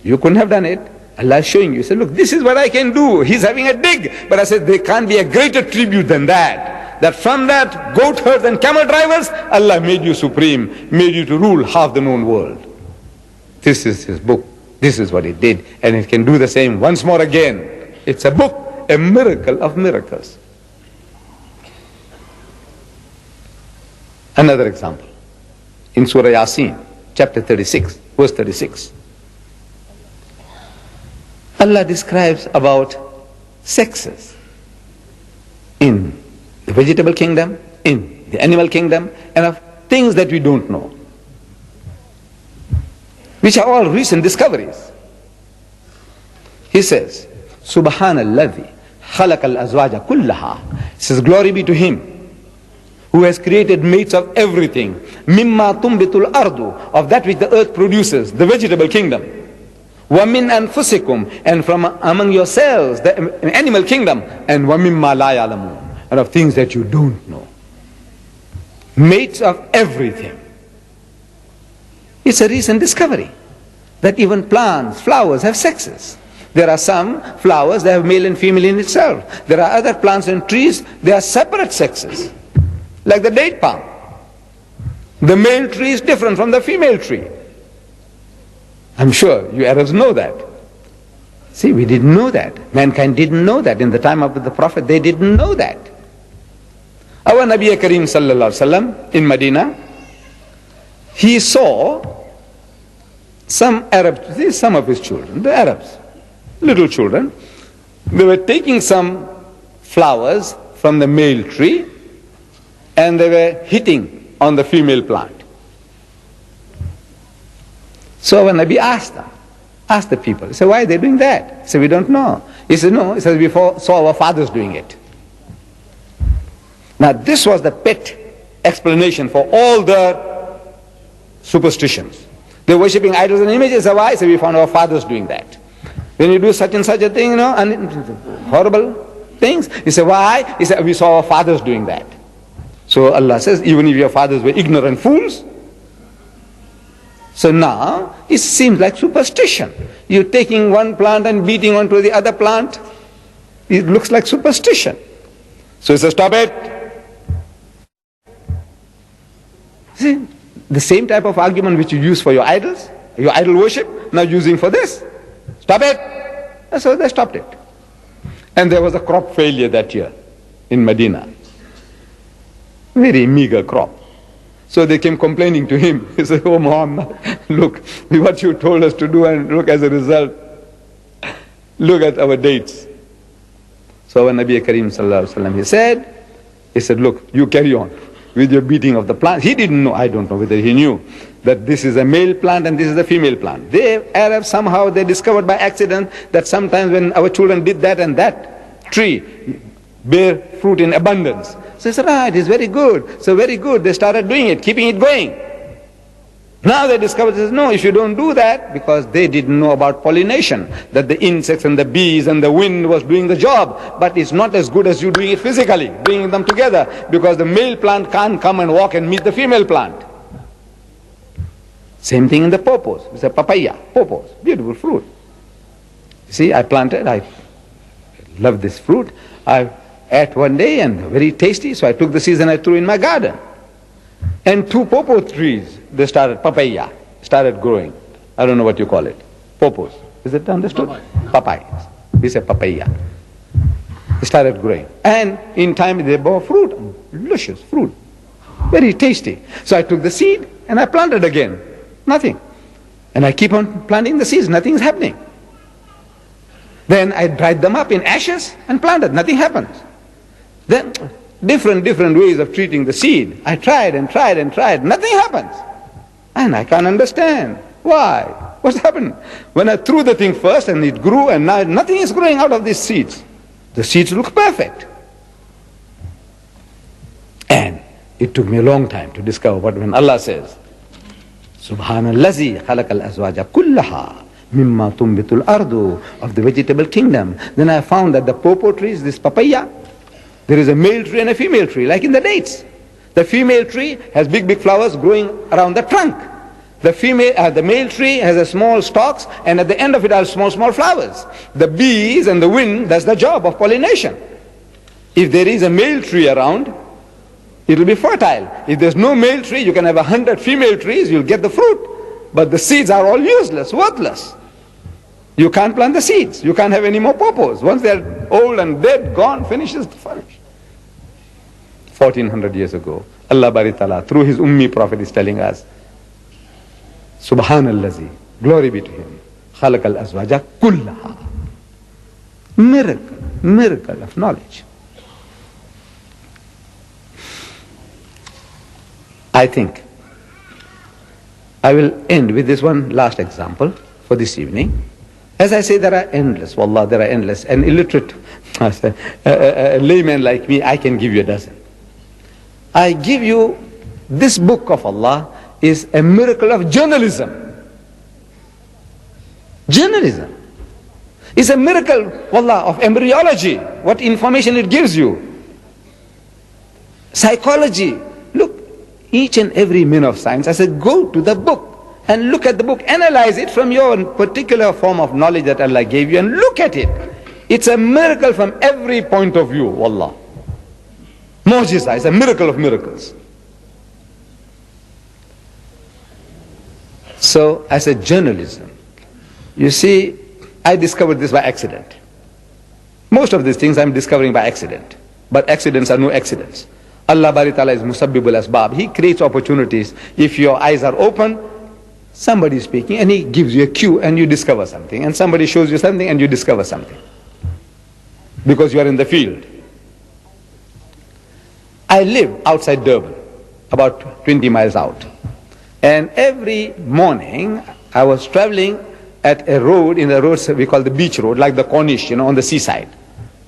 You couldn't have done it. Allah is showing you. He said, look, this is what I can do. He's having a dig. But I said, there can't be a greater tribute than that. That from that, goat herds and camel drivers, Allah made you supreme, made you to rule half the known world. This is His book. This is what it did. And it can do the same once more again. It's a book, a miracle of miracles. Another example, in Surah Yasin, chapter 36, verse 36. Allah describes about sexes in the vegetable kingdom, in the animal kingdom, and of things that we don't know, which are all recent discoveries. He says, Subhanalladhi khalaqal azwaja kullaha. He says, glory be to Him who has created mates of everything, mimma tumbitul ardu, of that which the earth produces, the vegetable kingdom, wa min anfusikum, and from among yourselves, the animal kingdom, and wa mimma la ya'lamun, and of things that you don't know. mates of everything. It's a recent discovery that even plants, flowers have sexes. There are some flowers that have male and female in itself. There are other plants and trees, they are separate sexes, like the date palm. The male tree is different from the female tree. I'm sure you Arabs know that. See, we didn't know that. Mankind didn't know that. In the time of the Prophet, they didn't know that. Our Nabi Kareem sallallahu alaihi wasallam in Medina, he saw some Arabs, some of his children, the Arabs, little children, they were taking some flowers from the male tree and they were hitting on the female plant. So when Nabi asked the people, he said, why are they doing that? He said, we don't know. He said, no, he said, we saw our fathers doing it. Now this was the pet explanation for all the superstitions. They're worshipping idols and images. So why? So we found our fathers doing that. When you do such and such a thing, and horrible things, he said, why? He said, we saw our fathers doing that. So Allah says, even if your fathers were ignorant fools. So now, it seems like superstition. You're taking one plant and beating onto the other plant. It looks like superstition. So he says, stop it. See, the same type of argument which you use for your idols, your idol worship, now using for this. Stop it. And so they stopped it. And there was a crop failure that year in Medina. Very meager crop. So they came complaining to him. He said, oh Muhammad, look what you told us to do, and look as a result. Look at our dates. So when Nabi Kareem sallallahu alaihi wasallam, he said, look, you carry on with your beating of the plant. He didn't know, I don't know whether he knew, that this is a male plant and this is a female plant. They, Arabs, somehow they discovered by accident that sometimes when our children did that and that tree bear fruit in abundance. So he said, right, it's very good. So very good. They started doing it, keeping it going. Now they discovered, says, no, if you don't do that, because they didn't know about pollination, that the insects and the bees and the wind was doing the job, but it's not as good as you doing it physically, bringing them together, because the male plant can't come and walk and meet the female plant. Same thing in the pawpaws. It's a papaya, pawpaws, beautiful fruit. You see, I planted, I love this fruit. I ate one day and very tasty, so I took the seeds and I threw in my garden. And 2 pawpaw trees, they started, papaya, started growing. I don't know what you call it. Pawpaws. Is it understood? Papayas. We say papaya. They started growing. And in time they bore fruit, delicious fruit. Very tasty. So I took the seed and I planted again. Nothing. And I keep on planting the seeds, nothing is happening. Then I dried them up in ashes and planted, nothing happens. Then different ways of treating the seed. I tried and tried and tried, nothing happens. And I can't understand. Why? What's happened? When I threw the thing first and it grew, and now nothing is growing out of these seeds. The seeds look perfect. And it took me a long time to discover what when Allah says, Subhanallazi khalaqal azwaja kullaha mimma tumbitul ardu, of the vegetable kingdom. Then I found that the pawpaw trees, this papaya, there is a male tree and a female tree, like in the dates. The female tree has big flowers growing around the trunk. The male tree has a small stalks, and at the end of it are small flowers. The bees and the wind, that's the job of pollination. If there is a male tree around, it will be fertile. If there's no male tree, you can have 100 female trees, you'll get the fruit. But the seeds are all useless, worthless. You can't plant the seeds. You can't have any more pawpaws. Once they're old and dead, gone, finishes the finish. 1400 years ago, Allah Bari Ta'ala, through his Ummi Prophet, is telling us, Subhanallazi, glory be to him, khalaqal azwaja kullaha. Miracle of knowledge. I think I will end with this one last example for this evening. As I say, there are endless, wallah, there are endless. An illiterate a layman like me, I can give you a dozen. I give you, this book of Allah is a miracle of journalism. Journalism is a miracle, wallah, of embryology, what information it gives you. Psychology, look, each and every man of science, I said, go to the book and look at the book, analyze it from your particular form of knowledge that Allah gave you and look at it. It's a miracle from every point of view, wallah. Mu'jiza is a miracle of miracles. So, as a journalism, you see, I discovered this by accident. Most of these things I'm discovering by accident. But accidents are no accidents. Allah Bari Ta'ala is Musabbibul Asbab. He creates opportunities. If your eyes are open, somebody is speaking and he gives you a cue and you discover something. And somebody shows you something and you discover something. Because you are in the field. I live outside Durban, about 20 miles out. And every morning I was traveling at a road, in the road we call the beach road, like the Corniche, on the seaside,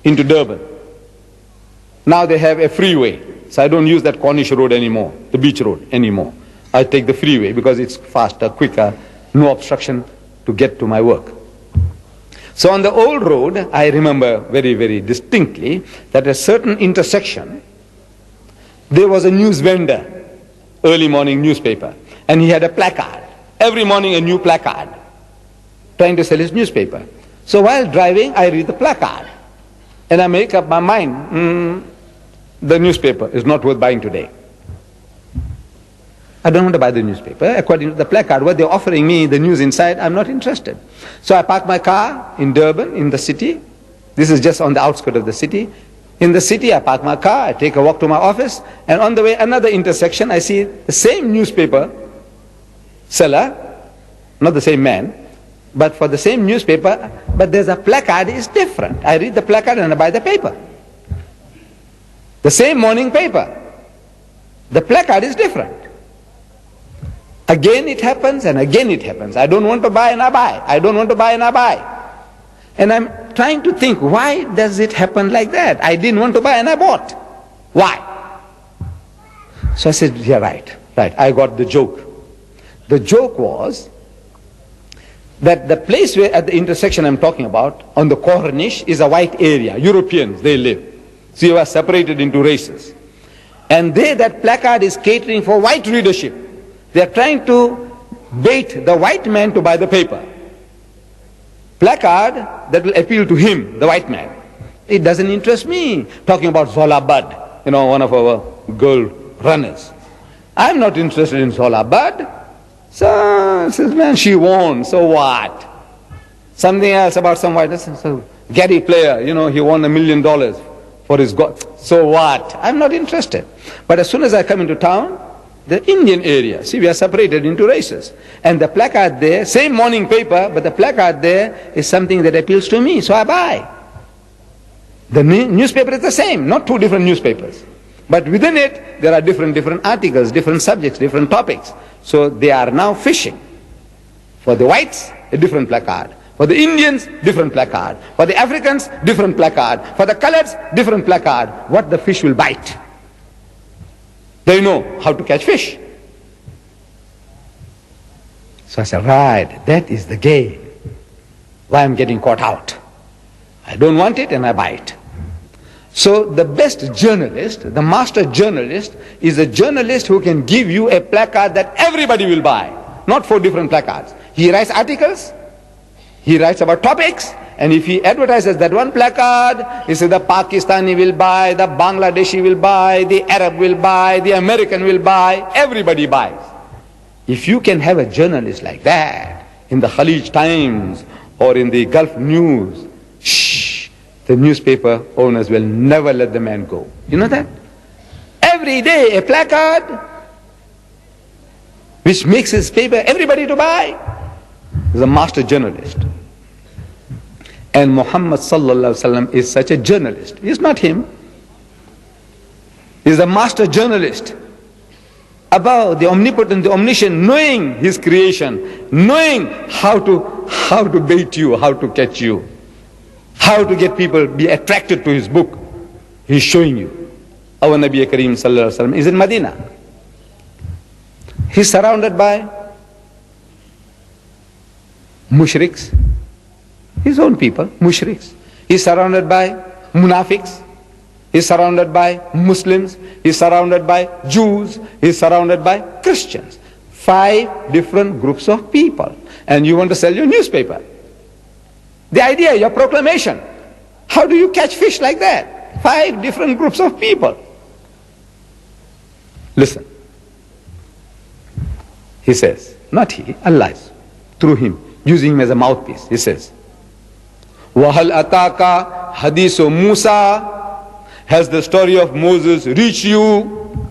into Durban. Now they have a freeway, so I don't use that Corniche road anymore, the beach road anymore. I take the freeway because it's faster, quicker, no obstruction to get to my work. So on the old road, I remember very, very distinctly that at a certain intersection, there was a news vendor, early morning newspaper, and he had a placard. Every morning a new placard, trying to sell his newspaper. So while driving, I read the placard, and I make up my mind, the newspaper is not worth buying today. I don't want to buy the newspaper. According to the placard, what they're offering me, the news inside, I'm not interested. So I park my car in Durban, in the city. This is just on the outskirts of the city. In the city, I park my car, I take a walk to my office, and on the way, another intersection, I see the same newspaper seller, not the same man, but for the same newspaper, but there's a placard, it's different. I read the placard and I buy the paper. The same morning paper. The placard is different. Again it happens and again it happens. I don't want to buy and I buy. I don't want to buy and I buy. And I'm trying to think, why does it happen like that? I didn't want to buy and I bought. Why? So I said, yeah, right. I got the joke. The joke was that the place where at the intersection I'm talking about, on the Corniche, is a white area. Europeans, they live. So you are separated into races. And there that placard is catering for white readership. They are trying to bait the white man to buy the paper. Placard that will appeal to him, the white man. It doesn't interest me. Talking about Zola Bud, one of our girl runners. I'm not interested in Zola Bud. So, says, man, she won, so what? Something else about some white, so Gary player, he won $1 million for his God. So what? I'm not interested. But as soon as I come into town, the Indian area, see, we are separated into races. And the placard there, same morning paper, but the placard there is something that appeals to me, so I buy. The newspaper is the same, not two different newspapers. But within it, there are different articles, different subjects, different topics. So they are now fishing. For the whites, a different placard. For the Indians, different placard. For the Africans, different placard. For the coloreds, different placard. What the fish will bite. They know how to catch fish. So I said, right, that is the game. Why I'm getting caught out. I don't want it and I buy it. So the best journalist, the master journalist, is a journalist who can give you a placard that everybody will buy. Not 4 different placards. He writes articles, he writes about topics, and if he advertises that one placard, he says the Pakistani will buy, the Bangladeshi will buy, the Arab will buy, the American will buy, everybody buys. If you can have a journalist like that in the Khalij Times or in the Gulf News, the newspaper owners will never let the man go. You know that? Every day a placard which makes his paper everybody to buy. He's a master journalist. And Muhammad sallallahu alaihi wasallam is such a journalist. He's not him. He's a master journalist. Above the omnipotent, the omniscient, knowing his creation, knowing how to bait you, how to catch you, how to get people be attracted to his book. He's showing you. Our Nabi Kareem sallallahu alaihi wasallam is in Medina. He's surrounded by mushriks, his own people, mushriks. He's surrounded by munafiqs. He's surrounded by Muslims, he's surrounded by Jews, he's surrounded by Christians. 5 different groups of people. And you want to sell your newspaper. The idea, your proclamation. How do you catch fish like that? 5 different groups of people. Listen. He says, not he, Allah is through him, using him as a mouthpiece. He says, وَهَلْ أَتَاكَ حَدِيثُ مُوسَى. Has the story of Moses reached you?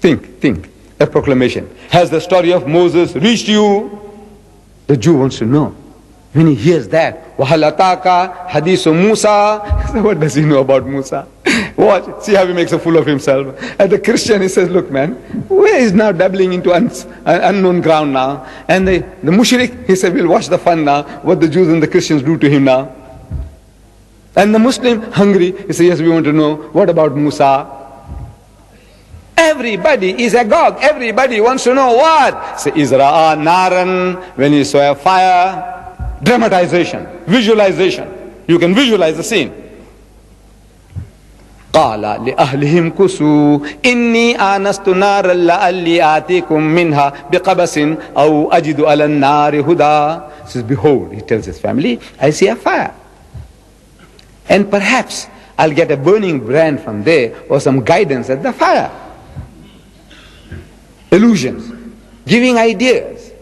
Think. A proclamation. Has the story of Moses reached you? The Jew wants to know. When he hears that, وَهَلْ أَتَاكَ حَدِيثُ مُوسَى. What does he know about Musa? Watch, see how he makes a fool of himself. And the Christian, he says, look man, where is now dabbling into unknown ground now? And the mushrik, he said, we'll watch the fun now, what the Jews and the Christians do to him now. And the Muslim, hungry, he says, yes, we want to know, what about Musa? Everybody is agog. Everybody wants to know what? Say, Izra'a naran, when you saw a fire. Dramatization, visualization. You can visualize the scene. قال لأهلهم كسوا إني آنست نارا لعلي آتيكم منها بقبس أو أجد على النار هدى. He says, behold, he tells his family, I see a fire. And perhaps I'll get a burning brand from there or some guidance at the fire. Illusions, giving ideas.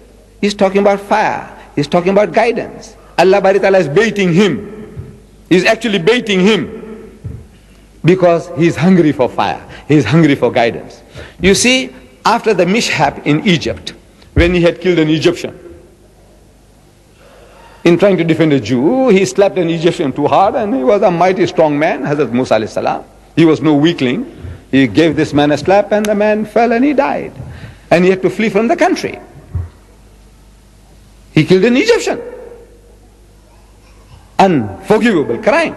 He's talking about fire. He's talking about guidance. Allah Bari Ta'ala is baiting him. He's actually baiting him because he's hungry for fire. He's hungry for guidance. You see, after the mishap in Egypt, when he had killed an Egyptian, in trying to defend a Jew, he slapped an Egyptian too hard, and he was a mighty strong man, Hazrat Musa alayhi salam. He was no weakling. He gave this man a slap and the man fell and he died. And he had to flee from the country. He killed an Egyptian. Unforgivable crime.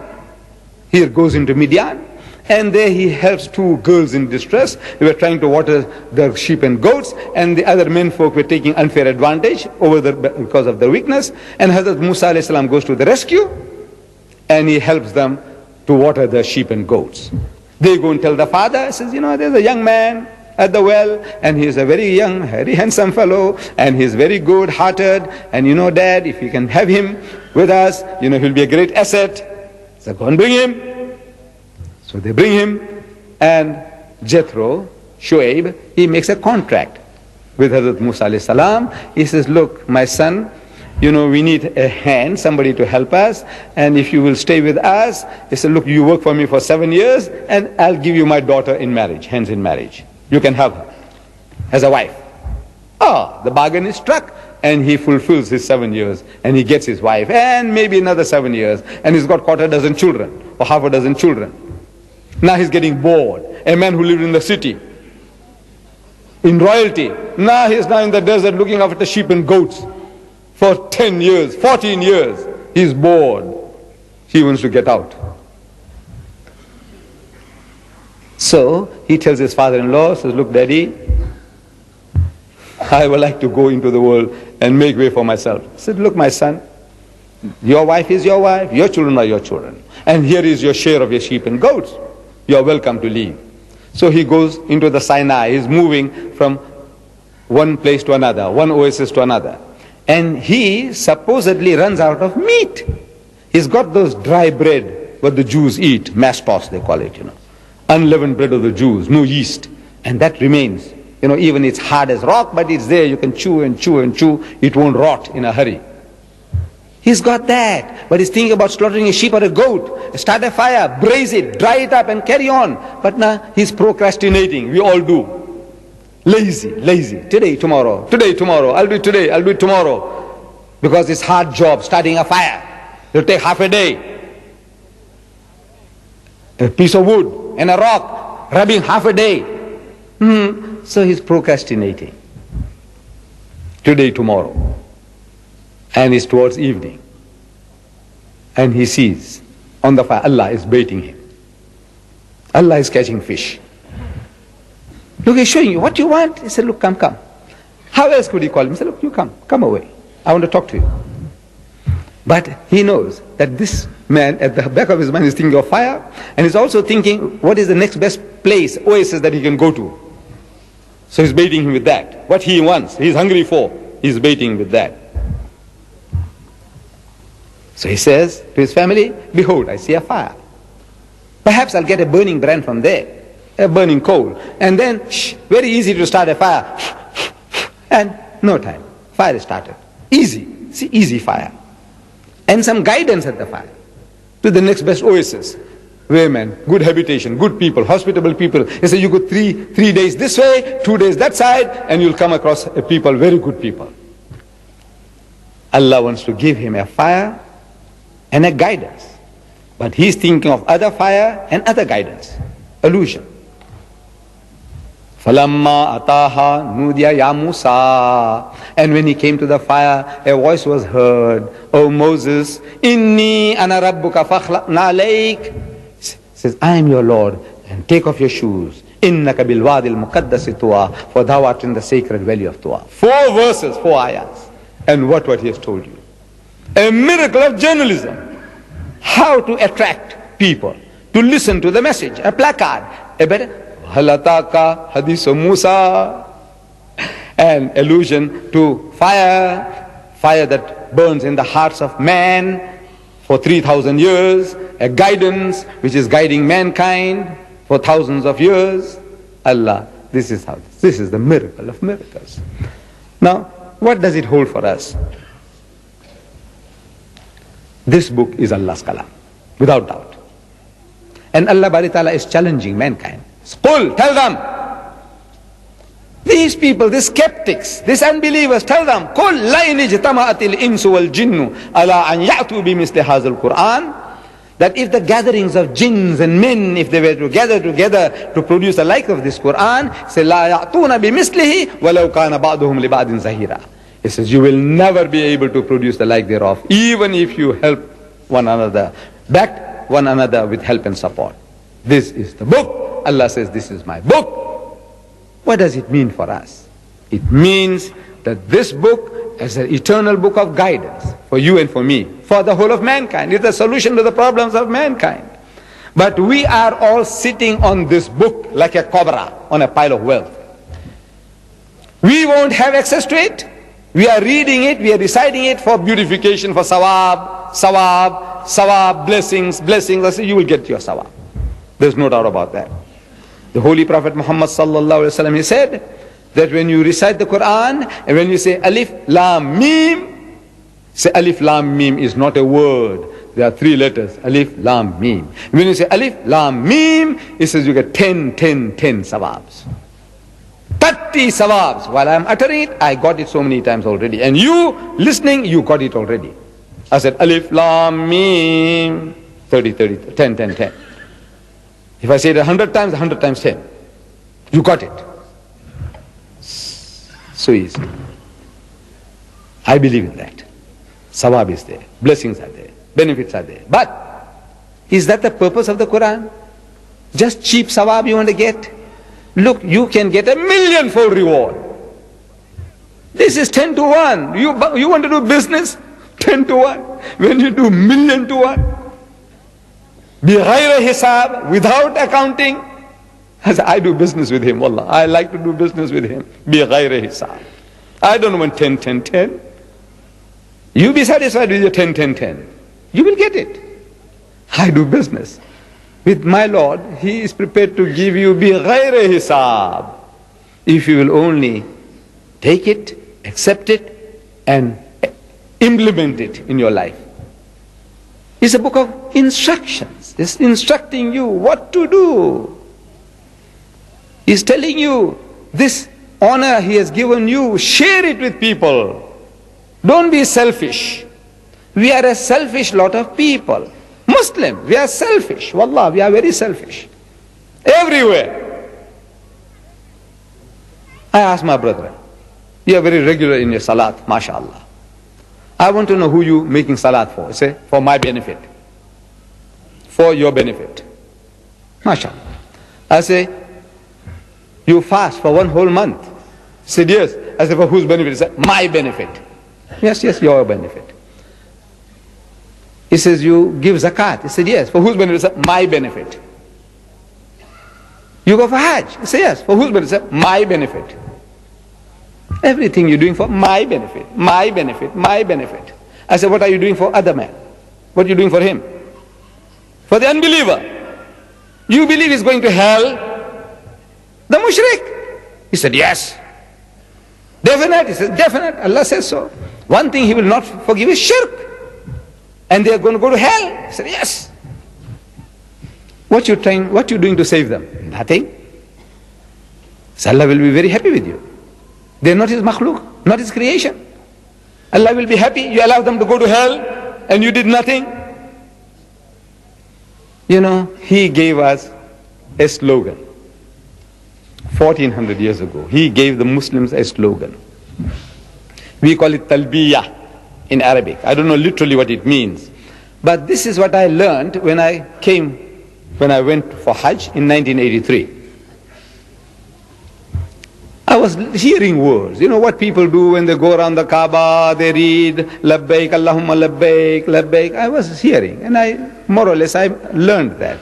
Here goes into Midian, and there he helps 2 girls in distress. They were trying to water their sheep and goats, and the other men folk were taking unfair advantage because of their weakness. And Hazrat Musa alayhi salam goes to the rescue, and he helps them to water their sheep and goats. They go and tell the father, he says, there's a young man at the well, and he's a very young, very handsome fellow, and he's very good-hearted, and Dad, if you can have him with us, he'll be a great asset. So go and bring him. So they bring him, and Jethro, Shoaib, he makes a contract with Hazrat Musa alayhi salam. He says, look, my son, we need a hand, somebody to help us, and if you will stay with us, he said, look, you work for me for 7 years, and I'll give you my daughter in marriage, hands in marriage. You can have her as a wife. The bargain is struck, and he fulfills his 7 years, and he gets his wife, and maybe another 7 years, and he's got 25 children, or half a dozen children. Now he's getting bored. A man who lived in the city, in royalty, now he's now in the desert looking after sheep and goats for 10 years, 14 years. He's bored. He wants to get out. So he tells his father-in-law, says, look, Daddy, I would like to go into the world and make way for myself. He said, look, my son, your wife is your wife, your children are your children, and here is your share of your sheep and goats. You are welcome to leave. So he goes into the Sinai. He's moving from one place to another, one oasis to another. And he supposedly runs out of meat. He's got those dry bread, what the Jews eat, mastos they call it, unleavened bread of the Jews, no yeast. And that remains. Even it's hard as rock, but it's there. You can chew and chew and chew. It won't rot in a hurry. He's got that, but he's thinking about slaughtering a sheep or a goat. Start a fire, braise it, dry it up and carry on. But now he's procrastinating. We all do. Lazy. Today, tomorrow, I'll do it today, I'll do it tomorrow. Because it's hard job, starting a fire. It'll take half a day. A piece of wood and a rock, rubbing half a day. So he's procrastinating. Today, tomorrow. And it's towards evening. And he sees on the fire, Allah is baiting him. Allah is catching fish. Look, he's showing you what you want. He said, look, come. How else could he call him? He said, look, you come away. I want to talk to you. But he knows that this man at the back of his mind is thinking of fire, and he's also thinking what is the next best place, oasis that he can go to. So he's baiting him with that. What he wants, he's hungry for, he's baiting with that. So he says to his family, behold, I see a fire. Perhaps I'll get a burning brand from there, a burning coal. And then, very easy to start a fire. And no time, fire is started. Easy, see, easy fire. And some guidance at the fire to the next best oasis. Women, good habitation, good people, hospitable people. He said, you go three days this way, 2 days that side, and you'll come across a people, very good people. Allah wants to give him a fire and a guidance. But he's thinking of other fire and other guidance. Illusion. فَلَمَّا أَتَاهَا نُودِيَ يَا مُوسَى. And when he came to the fire, a voice was heard, O Moses, إِنِّي أَنَا رَبُّكَ فَاخْلَعْنَا عَلَيْكَ. Says, I am your Lord, and take off your shoes. إِنَّكَ بِالْوَادِ الْمُقَدَّسِ طُوَى. For thou art in the sacred valley of Tuwa. 4 verses, 4 ayahs. And what he has told you. A miracle of journalism. How to attract people to listen to the message. A placard. A better Halataka Hadisu Musa. An allusion to fire. Fire that burns in the hearts of man for 3,000 years. A guidance which is guiding mankind for thousands of years. Allah, this is the miracle of miracles. Now, what does it hold for us? This book is Allah's kalam, without doubt. And Allah Bari Ta'ala is challenging mankind. Qul, tell them. These people, these skeptics, these unbelievers, tell them, Qul la in ijtama'atil insu wal jinnu ala an ya'tu bi misli hazal Qur'an. That if the gatherings of jinns and men, if they were to gather together to produce the like of this Qur'an, say la ya'tuna bi mislihi walau kana ba'duhum li ba'din zahira. He says, you will never be able to produce the like thereof, even if you help one another, back one another with help and support. This is the book. Allah says, this is my book. What does it mean for us? It means that this book is an eternal book of guidance for you and for me, for the whole of mankind. It's a solution to the problems of mankind. But we are all sitting on this book like a cobra on a pile of wealth. We won't have access to it. We are reading it, we are reciting it for beautification, for sawab, blessings. I say, you will get your sawab. There's no doubt about that. The Holy Prophet Muhammad sallallahu alaihi wasallam, he said that when you recite the Quran and when you say alif lam mim, say alif lam mim is not a word. There are 3 letters, alif lam mim. When you say alif lam mim, it says you get 10 sawabs. 30 sawabs. While I am uttering it, I got it so many times already. And you listening, you got it already. I said alif lam mim, 30, 10. If I say it 100 times, 100 times 10. You got it. So easy. I believe in that. Sawab is there. Blessings are there. Benefits are there. But, is that the purpose of the Quran? Just cheap sawab you want to get? Look, you can get 1,000,000-fold reward. This is 10 to 1. You want to do business? 10 to 1. When you do 1,000,000 to 1. Bighayra hisab, without accounting. I do business with him, wallah. I like to do business with him. Bighayra hisab. I don't want 10. You be satisfied with your 10. You will get it. I do business. With my Lord, He is prepared to give you bighayra hisab. If you will only take it, accept it, and implement it in your life. It's a book of instructions. It's instructing you what to do. He's telling you, this honor He has given you, share it with people. Don't be selfish. We are a selfish lot of people. Muslim, we are selfish. Wallah, we are very selfish. Everywhere. I ask my brother, you are very regular in your salat, mashallah. I want to know who you making salat for. Say, for my benefit. For your benefit. MashaAllah. I say, you fast for 1 whole month. He said, yes. I said, for whose benefit? He said, my benefit. Yes, your benefit. He says, you give zakat. He said, yes. For whose benefit? My benefit. You go for Hajj. He said, yes. For whose benefit? My benefit. Everything you're doing for my benefit, my benefit, my benefit. I said, what are you doing for other man? What are you doing for him? For the unbeliever. You believe he's going to hell? The mushrik. He said, yes. Definite? He said, definite. Allah says so. One thing he will not forgive is shirk. And they are going to go to hell. He said, yes. What you doing to save them? Nothing. So Allah will be very happy with you. They are not his makhluk, not his creation. Allah will be happy. You allow them to go to hell and you did nothing. You know, he gave us a slogan. 1400 years ago, he gave the Muslims a slogan. We call it talbiyah in Arabic. I don't know literally what it means. But this is what I learned when I went for Hajj in 1983. I was hearing words. You know what people do when they go around the Kaaba, they read, Labbaik, Allahumma Labbaik, Labbaik. I was hearing, and more or less, I learned that.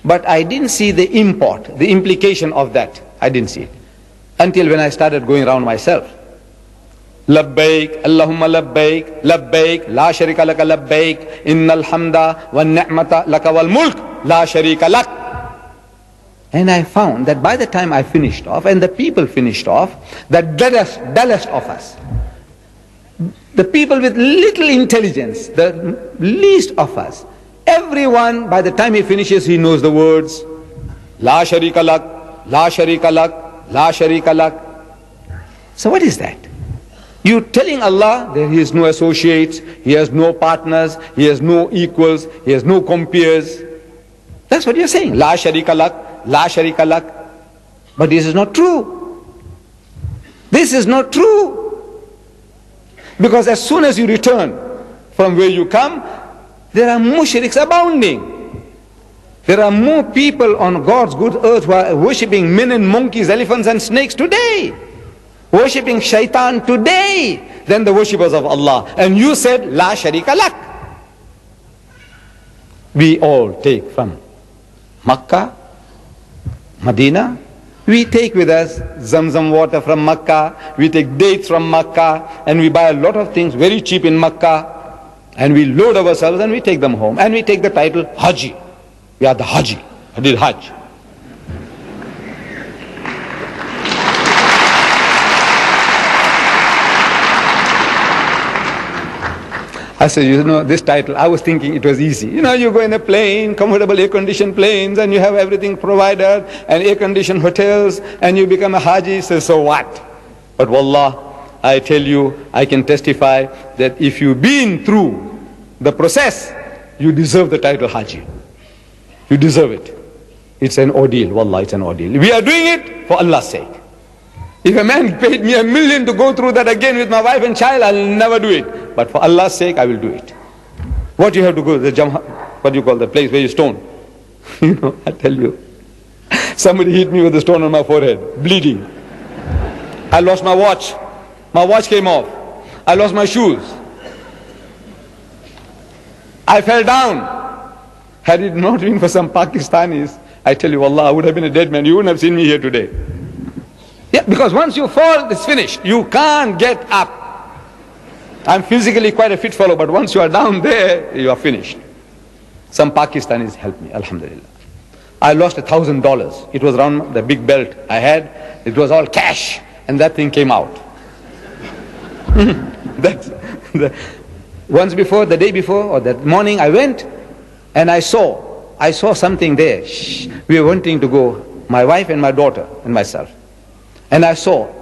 But I didn't see the import, the implication of that. I didn't see it. Until when I started going around myself. Labbaik, Allahumma Labbaik, Labbaik, La Sharika Laka Labbaik, Innal Hamda, Wa Ni'mata Laka Wal Mulk, La Sharika Lak. And I found that by the time I finished off, and the people finished off, the dullest of us, the people with little intelligence, the least of us, everyone, by the time he finishes, he knows the words, La Sharika Lak, La Sharika Lak, La Sharika Lak. So what is that? You telling Allah that He has no associates, He has no partners, He has no equals, He has no compeers. That's what you're saying. La Sharika Lak, La Sharika Lak. But this is not true. This is not true. Because as soon as you return from where you come, there are mushriks abounding. There are more people on God's good earth who are worshipping men and monkeys, elephants and snakes today. Worshipping shaitan today than the worshippers of Allah. And you said, La Sharika Lak. We all take from Makkah, Medina, we take with us Zamzam water from Makkah, we take dates from Makkah, and we buy a lot of things very cheap in Makkah, and we load ourselves and we take them home, and we take the title Haji. We are the Haji. I did Hajj. I said, you know, this title, I was thinking it was easy. You know, you go in a plane, comfortable air-conditioned planes, and you have everything provided, and air-conditioned hotels, and you become a Haji. So what? But wallah, I tell you, I can testify that if you've been through the process, you deserve the title Haji. You deserve it. It's an ordeal, wallah, it's an ordeal. We are doing it for Allah's sake. If a man paid me $1 million to go through that again with my wife and child, I'll never do it. But for Allah's sake, I will do it. What you have to go, what do you call the place where you stone? You know, I tell you. Somebody hit me with a stone on my forehead, bleeding. I lost my watch. My watch came off. I lost my shoes. I fell down. Had it not been for some Pakistanis, I tell you, Allah, I would have been a dead man. You wouldn't have seen me here today. Yeah, because once you fall, it's finished. You can't get up. I'm physically quite a fit fellow, but once you are down there, you are finished. Some Pakistanis helped me, alhamdulillah. I lost $1,000. It was around the big belt I had. It was all cash, and that thing came out. Once before, the day before, or that morning, I went, and I saw something there. We were wanting to go, my wife and my daughter and myself. And I saw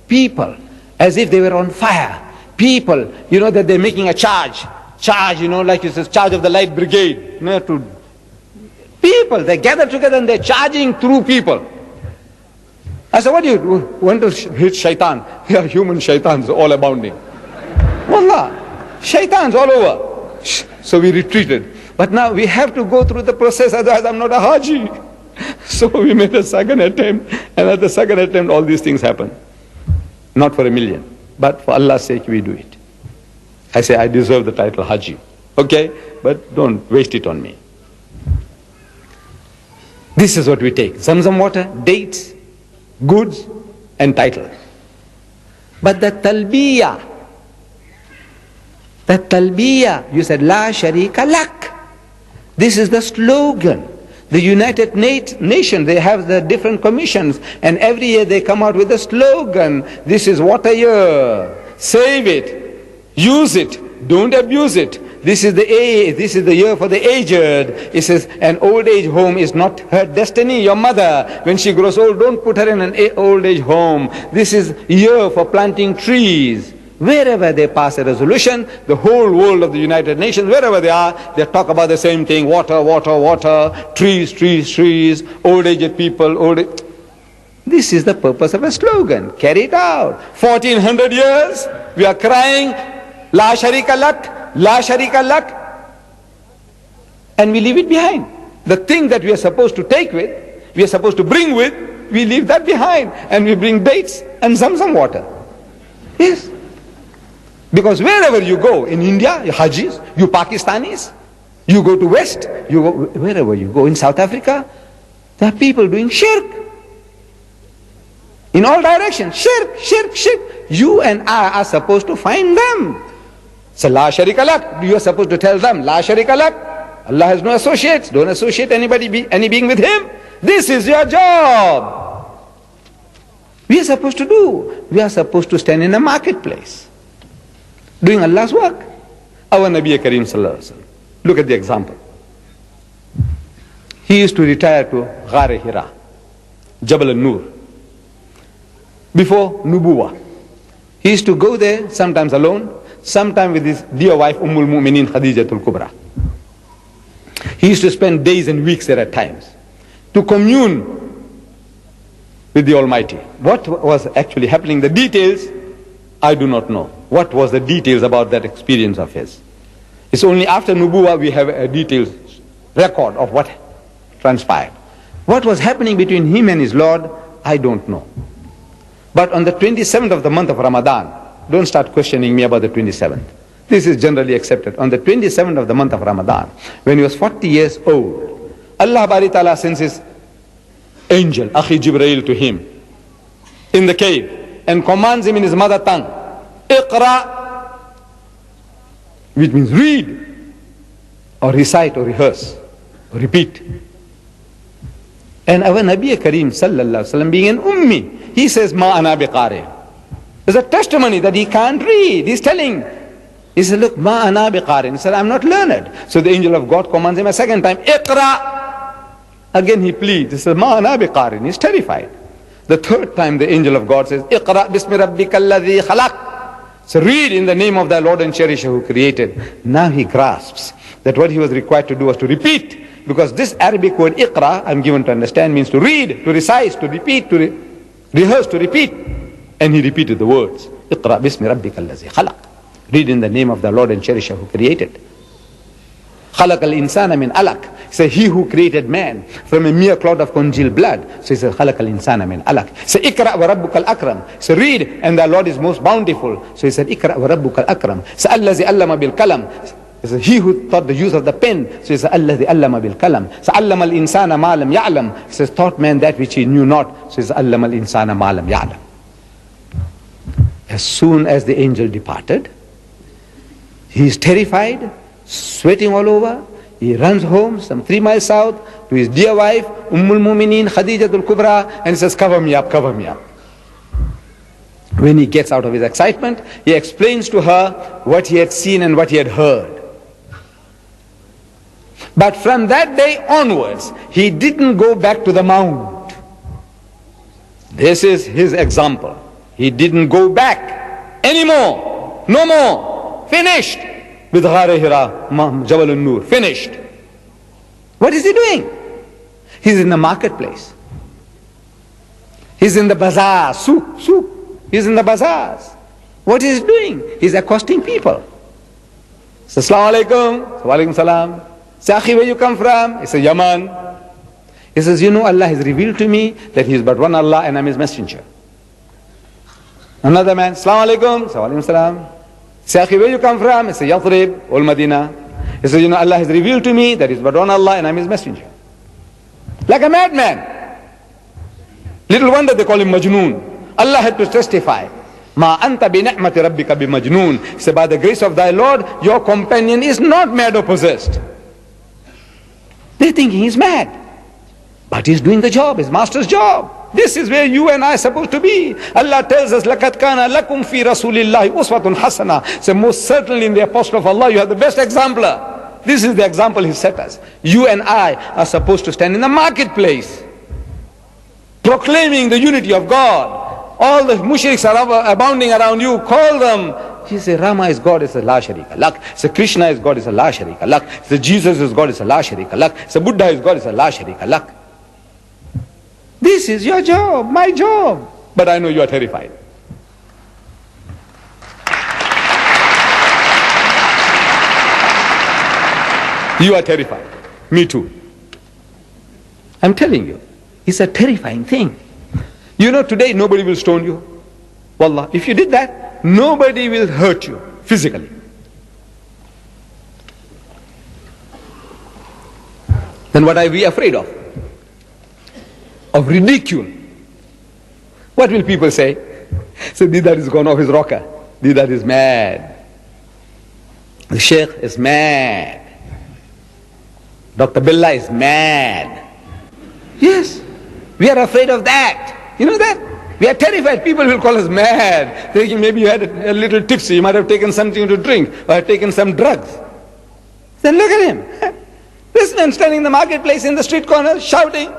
people as if they were on fire. People, you know, that they're making a charge, you know, like it's a charge of the light brigade. You know, people, they gather together and they're charging through people. I said, what do you want to hit shaitan? Yeah, human shaitans all abounding. Wallah, shaitans all over. So we retreated. But now we have to go through the process, otherwise I'm not a Haji. So we made a second attempt, and at the second attempt all these things happen. Not for $1 million, but for Allah's sake we do it. I say, I deserve the title Haji. Okay? But don't waste it on me. This is what we take. Zamzam water, dates, goods, and title. But the talbiyah, you said, La Sharika Lak. This is the slogan. The United Nations, they have the different commissions, and every year they come out with a slogan. This is water year. Save it. Use it. Don't abuse it. This is the year for the aged. It says an old age home is not her destiny. Your mother, when she grows old, don't put her in an old age home. This is year for planting trees. Wherever they pass a resolution, the whole world of the United Nations, wherever they are, they talk about the same thing. Water, water, water, trees, trees, trees, old aged people, This is the purpose of a slogan. Carry it out. 1400 years, we are crying, La Sharika Lak, La Sharika Lak, and we leave it behind. The thing that we are supposed to take with, we are supposed to bring with, we leave that behind, and we bring dates and Zamzam water. Yes. Because wherever you go, in India, you Hajis, you Pakistanis, you go to West, you go, wherever you go, in South Africa, there are people doing shirk. In all directions, shirk, shirk, shirk. You and I are supposed to find them. So La Sharika Lak, you are supposed to tell them, La Sharika Lak, Allah has no associates, don't associate any being with Him. This is your job. We are supposed to do. We are supposed to stand in a marketplace, doing Allah's work. Our Nabi Kareem Sallallahu Alaihi Wasallam. Look at the example. He used to retire to Ghar Hira, Jabal al-Nur, before Nubuwa. He used to go there, sometimes alone, sometimes with his dear wife Ummul Mu'mineen Khadijatul Kubra. He used to spend days and weeks there at times to commune with the Almighty. What was actually happening, the details, I do not know. What was the details about that experience of his? It's only after Nubuwa we have a detailed record of what transpired. What was happening between him and his Lord, I don't know. But on the 27th of the month of Ramadan, don't start questioning me about the 27th. This is generally accepted. On the 27th of the month of Ramadan, when he was 40 years old, Allah Bari Ta'ala sends his angel, Akhi Jibreel, to him in the cave and commands him in his mother tongue, Iqra, which means read, or recite, or rehearse, or repeat. And our Nabi Kareem Sallallahu Alaihi Wasallam, being an ummi, he says, Ma ana biqari. There's a testimony that he can't read. He's telling, he said, look, Ma ana biqari. He said, I'm not learned. So the angel of God commands him a second time, Iqra. Again he pleads. He says, Ma ana biqari. He's terrified. The third time the angel of God says, Iqra bismi rabbika alladhi khalaq. So read in the name of thy Lord and Cherisher who created. Now he grasps that what he was required to do was to repeat. Because this Arabic word Iqra, I'm given to understand, means to read, to recite, to repeat, to rehearse, to repeat. And he repeated the words, Iqra bismi rabbika alladhi khalaq. Read in the name of the Lord and Cherisher who created. Khalaq al-insana min alaq. Say, he who created man from a mere clot of congealed blood. So he says, Khalaq al-insana min alaq. Say, Ikra wa rabbuka al-akram. So read, and the Lord is most bountiful. So he said, Ikra wa rabbuka al-akram. Say, Allazi allama bil kalam. He says, he who taught the use of the pen. So he says, Allazi allama bil kalam. So allama al-insana ma lam ya'lam. He says, taught man that which he knew not. So he says, allama al-insana ma lam ya'lam. As soon as the angel departed, he is terrified, sweating all over. He runs home some 3 miles south to his dear wife, Ummul Mu'mineen Khadijatul Kubra, and he says, cover me up, cover me up. When he gets out of his excitement, he explains to her what he had seen and what he had heard. But from that day onwards, he didn't go back to the mount. This is his example. He didn't go back anymore. No more. Finished with Ghar Hira, Jabal al-Nur. Finished. What is he doing? He's in the marketplace. He's in the bazaar, souk. He's in the bazaars. What is he doing? He's accosting people. He says, Assalamu alaikum. Wa alaikum salam. Say, Akhi, where you come from? He says, Yaman. He says, you know, Allah has revealed to me that He is but one Allah and I'm His messenger. Another man, Assalamu alaikum. Wa alaikum salam. Say, Akhi, where you come from? He says, Yathrib, Ul Madinah. He says, Allah has revealed to me that is but one Allah and I'm his messenger. Like a madman. Little wonder they call him Majnoon. Allah had to testify. Ma anta bi ni'mati rabbika bi majnoon. He said, by the grace of thy Lord, your companion is not mad or possessed. They're thinking he's mad. But he's doing the job, his master's job. This is where you and I are supposed to be. Allah tells us, لَقَدْ كَانَ لَكُمْ فِي رَسُولِ اللَّهِ أُسْوَةٌ حَسَنَةٌ. So most certainly in the apostle of Allah, you have the best exemplar. This is the example he set us. You and I are supposed to stand in the marketplace, proclaiming the unity of God. All the mushriks are abounding around you. Call them. He said, Rama is God, it's a la sharika lak. So Krishna is God, it's a la sharika lak. So Jesus is God, it's a la sharika lak. So Buddha is God, it's a la sharika lak. This is your job, my job. But I know you are terrified. You are terrified. Me too. I'm telling you, it's a terrifying thing. You know, today nobody will stone you. Wallah, if you did that, nobody will hurt you physically. Then what are we afraid of? Of ridicule. What will people say? So Deedat is gone off his rocker. Deedat is mad. The Sheikh is mad. Dr. Billah is mad. Yes, we are afraid of that. You know that? We are terrified. People will call us mad. Thinking maybe you had a little tipsy, you might have taken something to drink, or have taken some drugs. Then look at him. This man standing in the marketplace in the street corner shouting,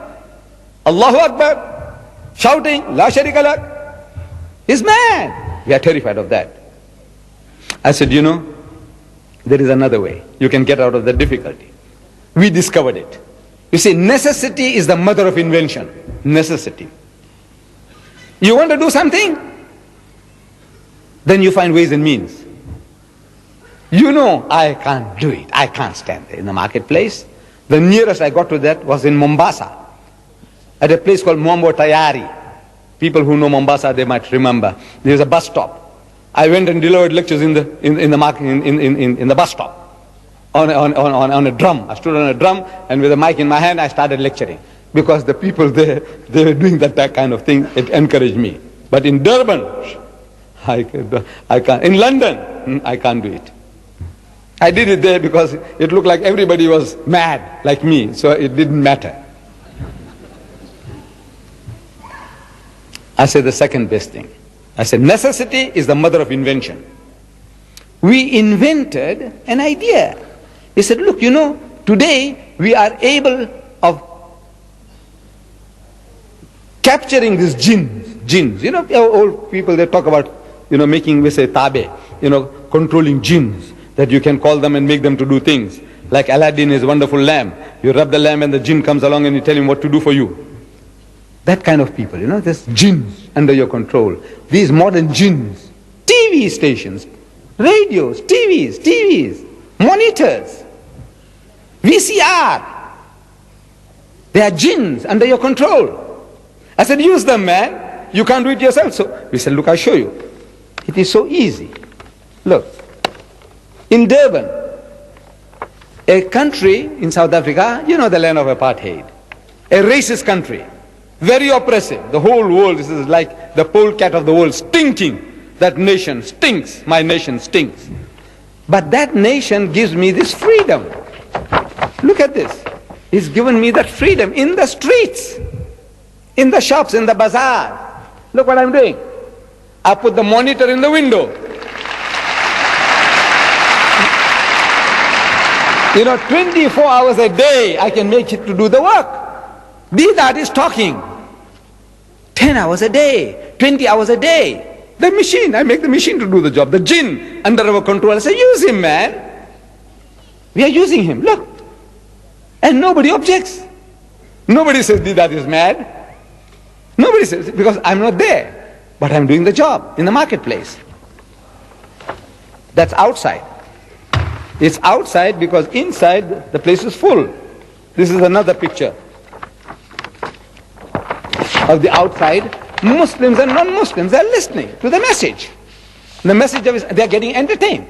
Allahu Akbar, shouting, La Sharika Lak. He's mad. We are terrified of that. I said, you know, there is another way. You can get out of the difficulty. We discovered it. You see, necessity is the mother of invention. Necessity. You want to do something? Then you find ways and means. You know, I can't do it. I can't stand there in the marketplace. The nearest I got to that was in Mombasa, at a place called Mwambo Tayari. People who know Mombasa, they might remember. There's a bus stop. I went and delivered lectures in the bus stop on a drum. I stood on a drum, and with a mic in my hand, I started lecturing. Because the people there, they were doing that kind of thing. It encouraged me. But in Durban, I can't. In London, I can't do it. I did it there because it looked like everybody was mad like me, so it didn't matter. I said the second best thing. I said necessity is the mother of invention. We invented an idea. He said, look, you know, today we are able of capturing these jinns. You know, old people, they talk about, you know, making, we say, tabe, you know, controlling jinns, that you can call them and make them to do things. Like Aladdin, his wonderful lamp. You rub the lamp and the jinn comes along and you tell him what to do for you. That kind of people, you know, there's jinns under your control. These modern jinns, TV stations, radios, TVs, monitors, VCR. They are jinns under your control. I said, use them, man. You can't do it yourself. So we said, look, I'll show you. It is so easy. Look, in Durban, a country in South Africa, you know, the land of apartheid, a racist country, very oppressive. The whole world, this is like the polecat of the world, stinking. That nation stinks. My nation stinks. But that nation gives me this freedom. Look at this. It's given me that freedom in the streets, in the shops, in the bazaar. Look what I'm doing. I put the monitor in the window. You know, 24 hours a day I can make it to do the work. Deedat is talking 10 hours a day, 20 hours a day. The machine, I make the machine to do the job. The jinn under our control. I say, use him, man. We are using him, look. And nobody objects. Nobody says Deedat is mad. Nobody says, because I'm not there. But I'm doing the job in the marketplace. That's outside. It's outside because inside the place is full. This is another picture of the outside. Muslims and non-Muslims, they're listening to the message. The message, they're getting entertained.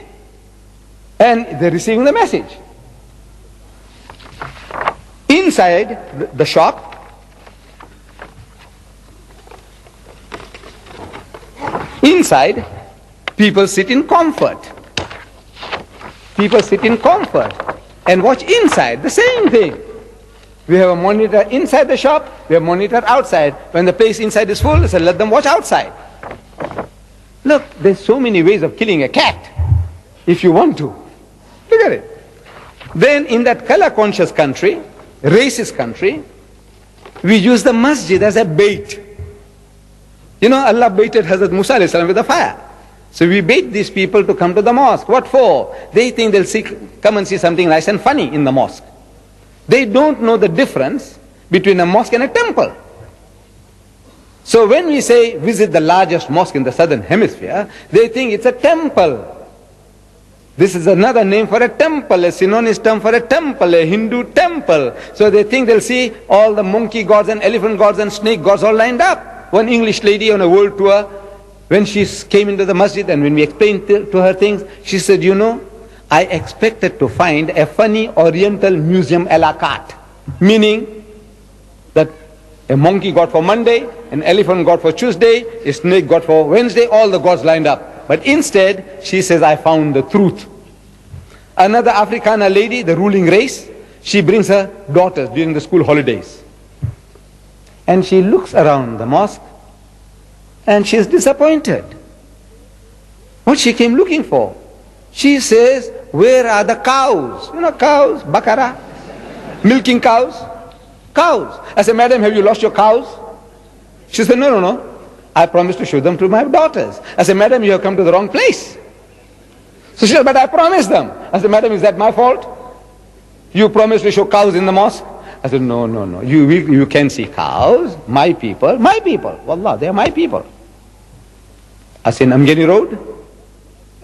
And they're receiving the message. Inside the shop, inside, people sit in comfort. People sit in comfort and watch inside, the same thing. We have a monitor inside the shop, we have a monitor outside. When the place inside is full, so let them watch outside. Look, there's so many ways of killing a cat, if you want to. Look at it. Then in that color-conscious country, racist country, we use the masjid as a bait. You know, Allah baited Hazrat Musa alayhi salam with a fire. So we bait these people to come to the mosque. What for? They think they'll come and see something nice and funny in the mosque. They don't know the difference between a mosque and a temple. So when we say visit the largest mosque in the southern hemisphere, they think it's a temple. This is another name for a temple, a synonymous term for a temple, a Hindu temple. So they think they'll see all the monkey gods and elephant gods and snake gods all lined up. One English lady on a world tour, when she came into the masjid and when we explained to her things, she said, you know, I expected to find a funny oriental museum a la carte. Meaning that a monkey god for Monday, an elephant god for Tuesday, a snake god for Wednesday, all the gods lined up. But instead, she says, I found the truth. Another Africana lady, the ruling race, she brings her daughters during the school holidays. And she looks around the mosque and she is disappointed. What she came looking for? She says, where are the cows? You know cows, bakara, milking cows. Cows. I said, madam, have you lost your cows? She said, no. I promised to show them to my daughters. I said, madam, you have come to the wrong place. So she said, but I promised them. I said, madam, is that my fault? You promised to show cows in the mosque? I said, no. You can see cows, my people. Wallah, they are my people. I said, in Amgeni Road,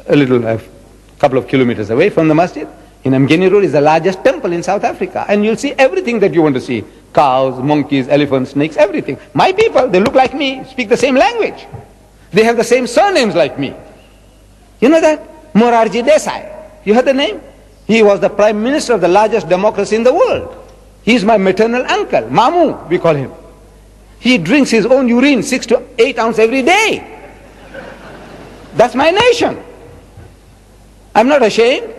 a couple of kilometers away from the masjid, in Amgeni Road is the largest temple in South Africa. And you'll see everything that you want to see. Cows, monkeys, elephants, snakes, everything. My people, they look like me, speak the same language. They have the same surnames like me. You know that? Morarji Desai. You heard the name? He was the prime minister of the largest democracy in the world. He's my maternal uncle, Mamu, we call him. He drinks his own urine 6 to 8 ounces every day. That's my nation. I'm not ashamed.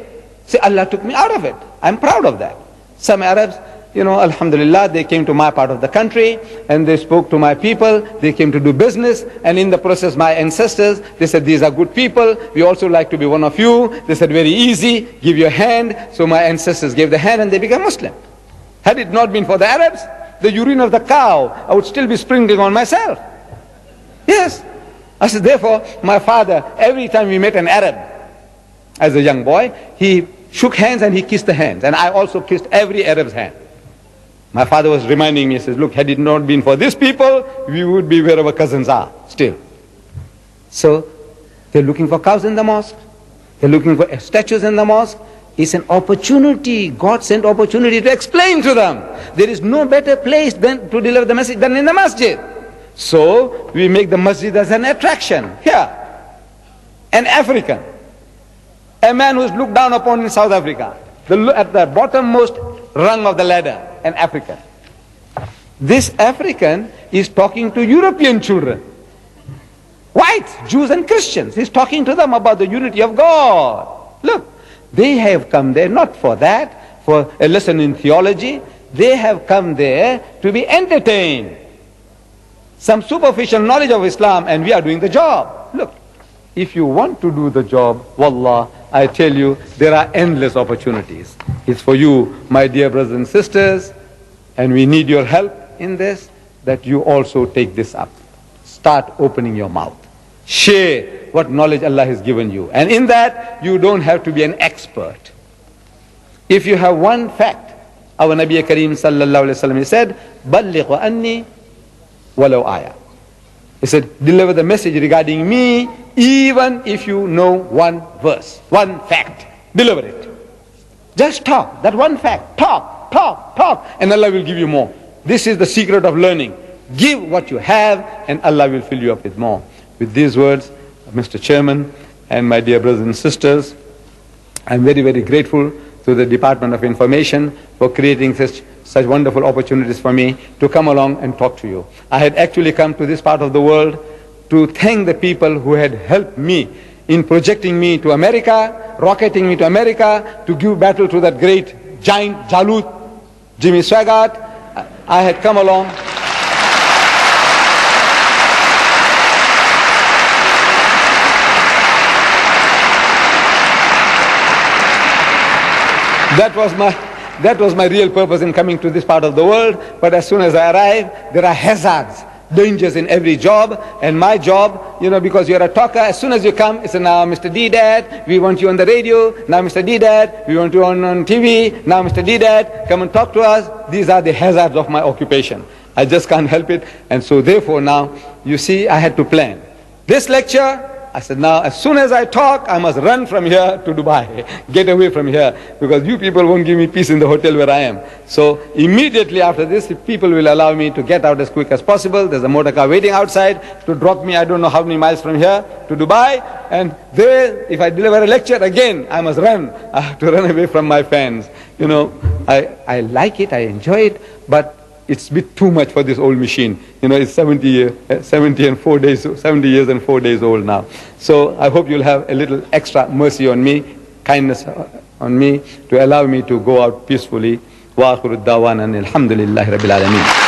See, Allah took me out of it. I'm proud of that. Some Arabs, you know, alhamdulillah, they came to my part of the country and they spoke to my people. They came to do business, and in the process my ancestors, they said, these are good people, we also like to be one of you. They said, very easy, give your hand. So my ancestors gave the hand and they became Muslim. Had it not been for the Arabs, the urine of the cow, I would still be sprinkling on myself. Yes. I said, therefore, my father, every time we met an Arab as a young boy, he shook hands and he kissed the hands. And I also kissed every Arab's hand. My father was reminding me, he says, look, had it not been for these people, we would be where our cousins are still. So, they're looking for cows in the mosque. They're looking for statues in the mosque. It's an opportunity, God sent opportunity to explain to them. There is no better place than to deliver the message than in the masjid. So, we make the masjid as an attraction. Here, an African, a man who is looked down upon in South Africa, at the bottommost rung of the ladder, an African. This African is talking to European children, whites, Jews and Christians. He's talking to them about the unity of God. Look, they have come there not for that, for a lesson in theology. They have come there to be entertained. Some superficial knowledge of Islam, and we are doing the job. Look, if you want to do the job, wallah, I tell you, there are endless opportunities. It's for you, my dear brothers and sisters, and we need your help in this, that you also take this up. Start opening your mouth. Share what knowledge Allah has given you. And in that, you don't have to be an expert. If you have one fact, our Nabi Kareem sallallahu alayhi wa sallam, he said, "Balligh wa anni walau ayah." He said, deliver the message regarding me, even if you know one verse, one fact. Deliver it. Just talk, that one fact. Talk, and Allah will give you more. This is the secret of learning. Give what you have, and Allah will fill you up with more. With these words, Mr. Chairman, and my dear brothers and sisters, I'm very, very grateful to the Department of Information for creating such such wonderful opportunities for me to come along and talk to you. I had actually come to this part of the world to thank the people who had helped me in projecting me to America, rocketing me to America, to give battle to that great giant Jalut, Jimmy Swaggart. I had come along. That was my real purpose in coming to this part of the world. But as soon as I arrive, there are hazards, dangers in every job. And my job, because you're a talker, as soon as you come, it's now Mr. Deedat, we want you on the radio. Now Mr. Deedat, we want you on TV. Now Mr. Deedat, come and talk to us. These are the hazards of my occupation. I just can't help it. And so therefore now, you see, I had to plan. This lecture, I said, now as soon as I talk, I must run from here to Dubai, get away from here, because you people won't give me peace in the hotel where I am. So immediately after this, if people will allow me to get out as quick as possible, there's a motor car waiting outside to drop me, I don't know how many miles from here to Dubai, and there, if I deliver a lecture again, I must run. I have to run away from my fans. I like it, I enjoy it, but it's a bit too much for this old machine. It's 70 years and 4 days old now. So I hope you'll have a little extra mercy on me, kindness on me, to allow me to go out peacefully. Wa akhiru da'wana alhamdulillahi rabbil alameen.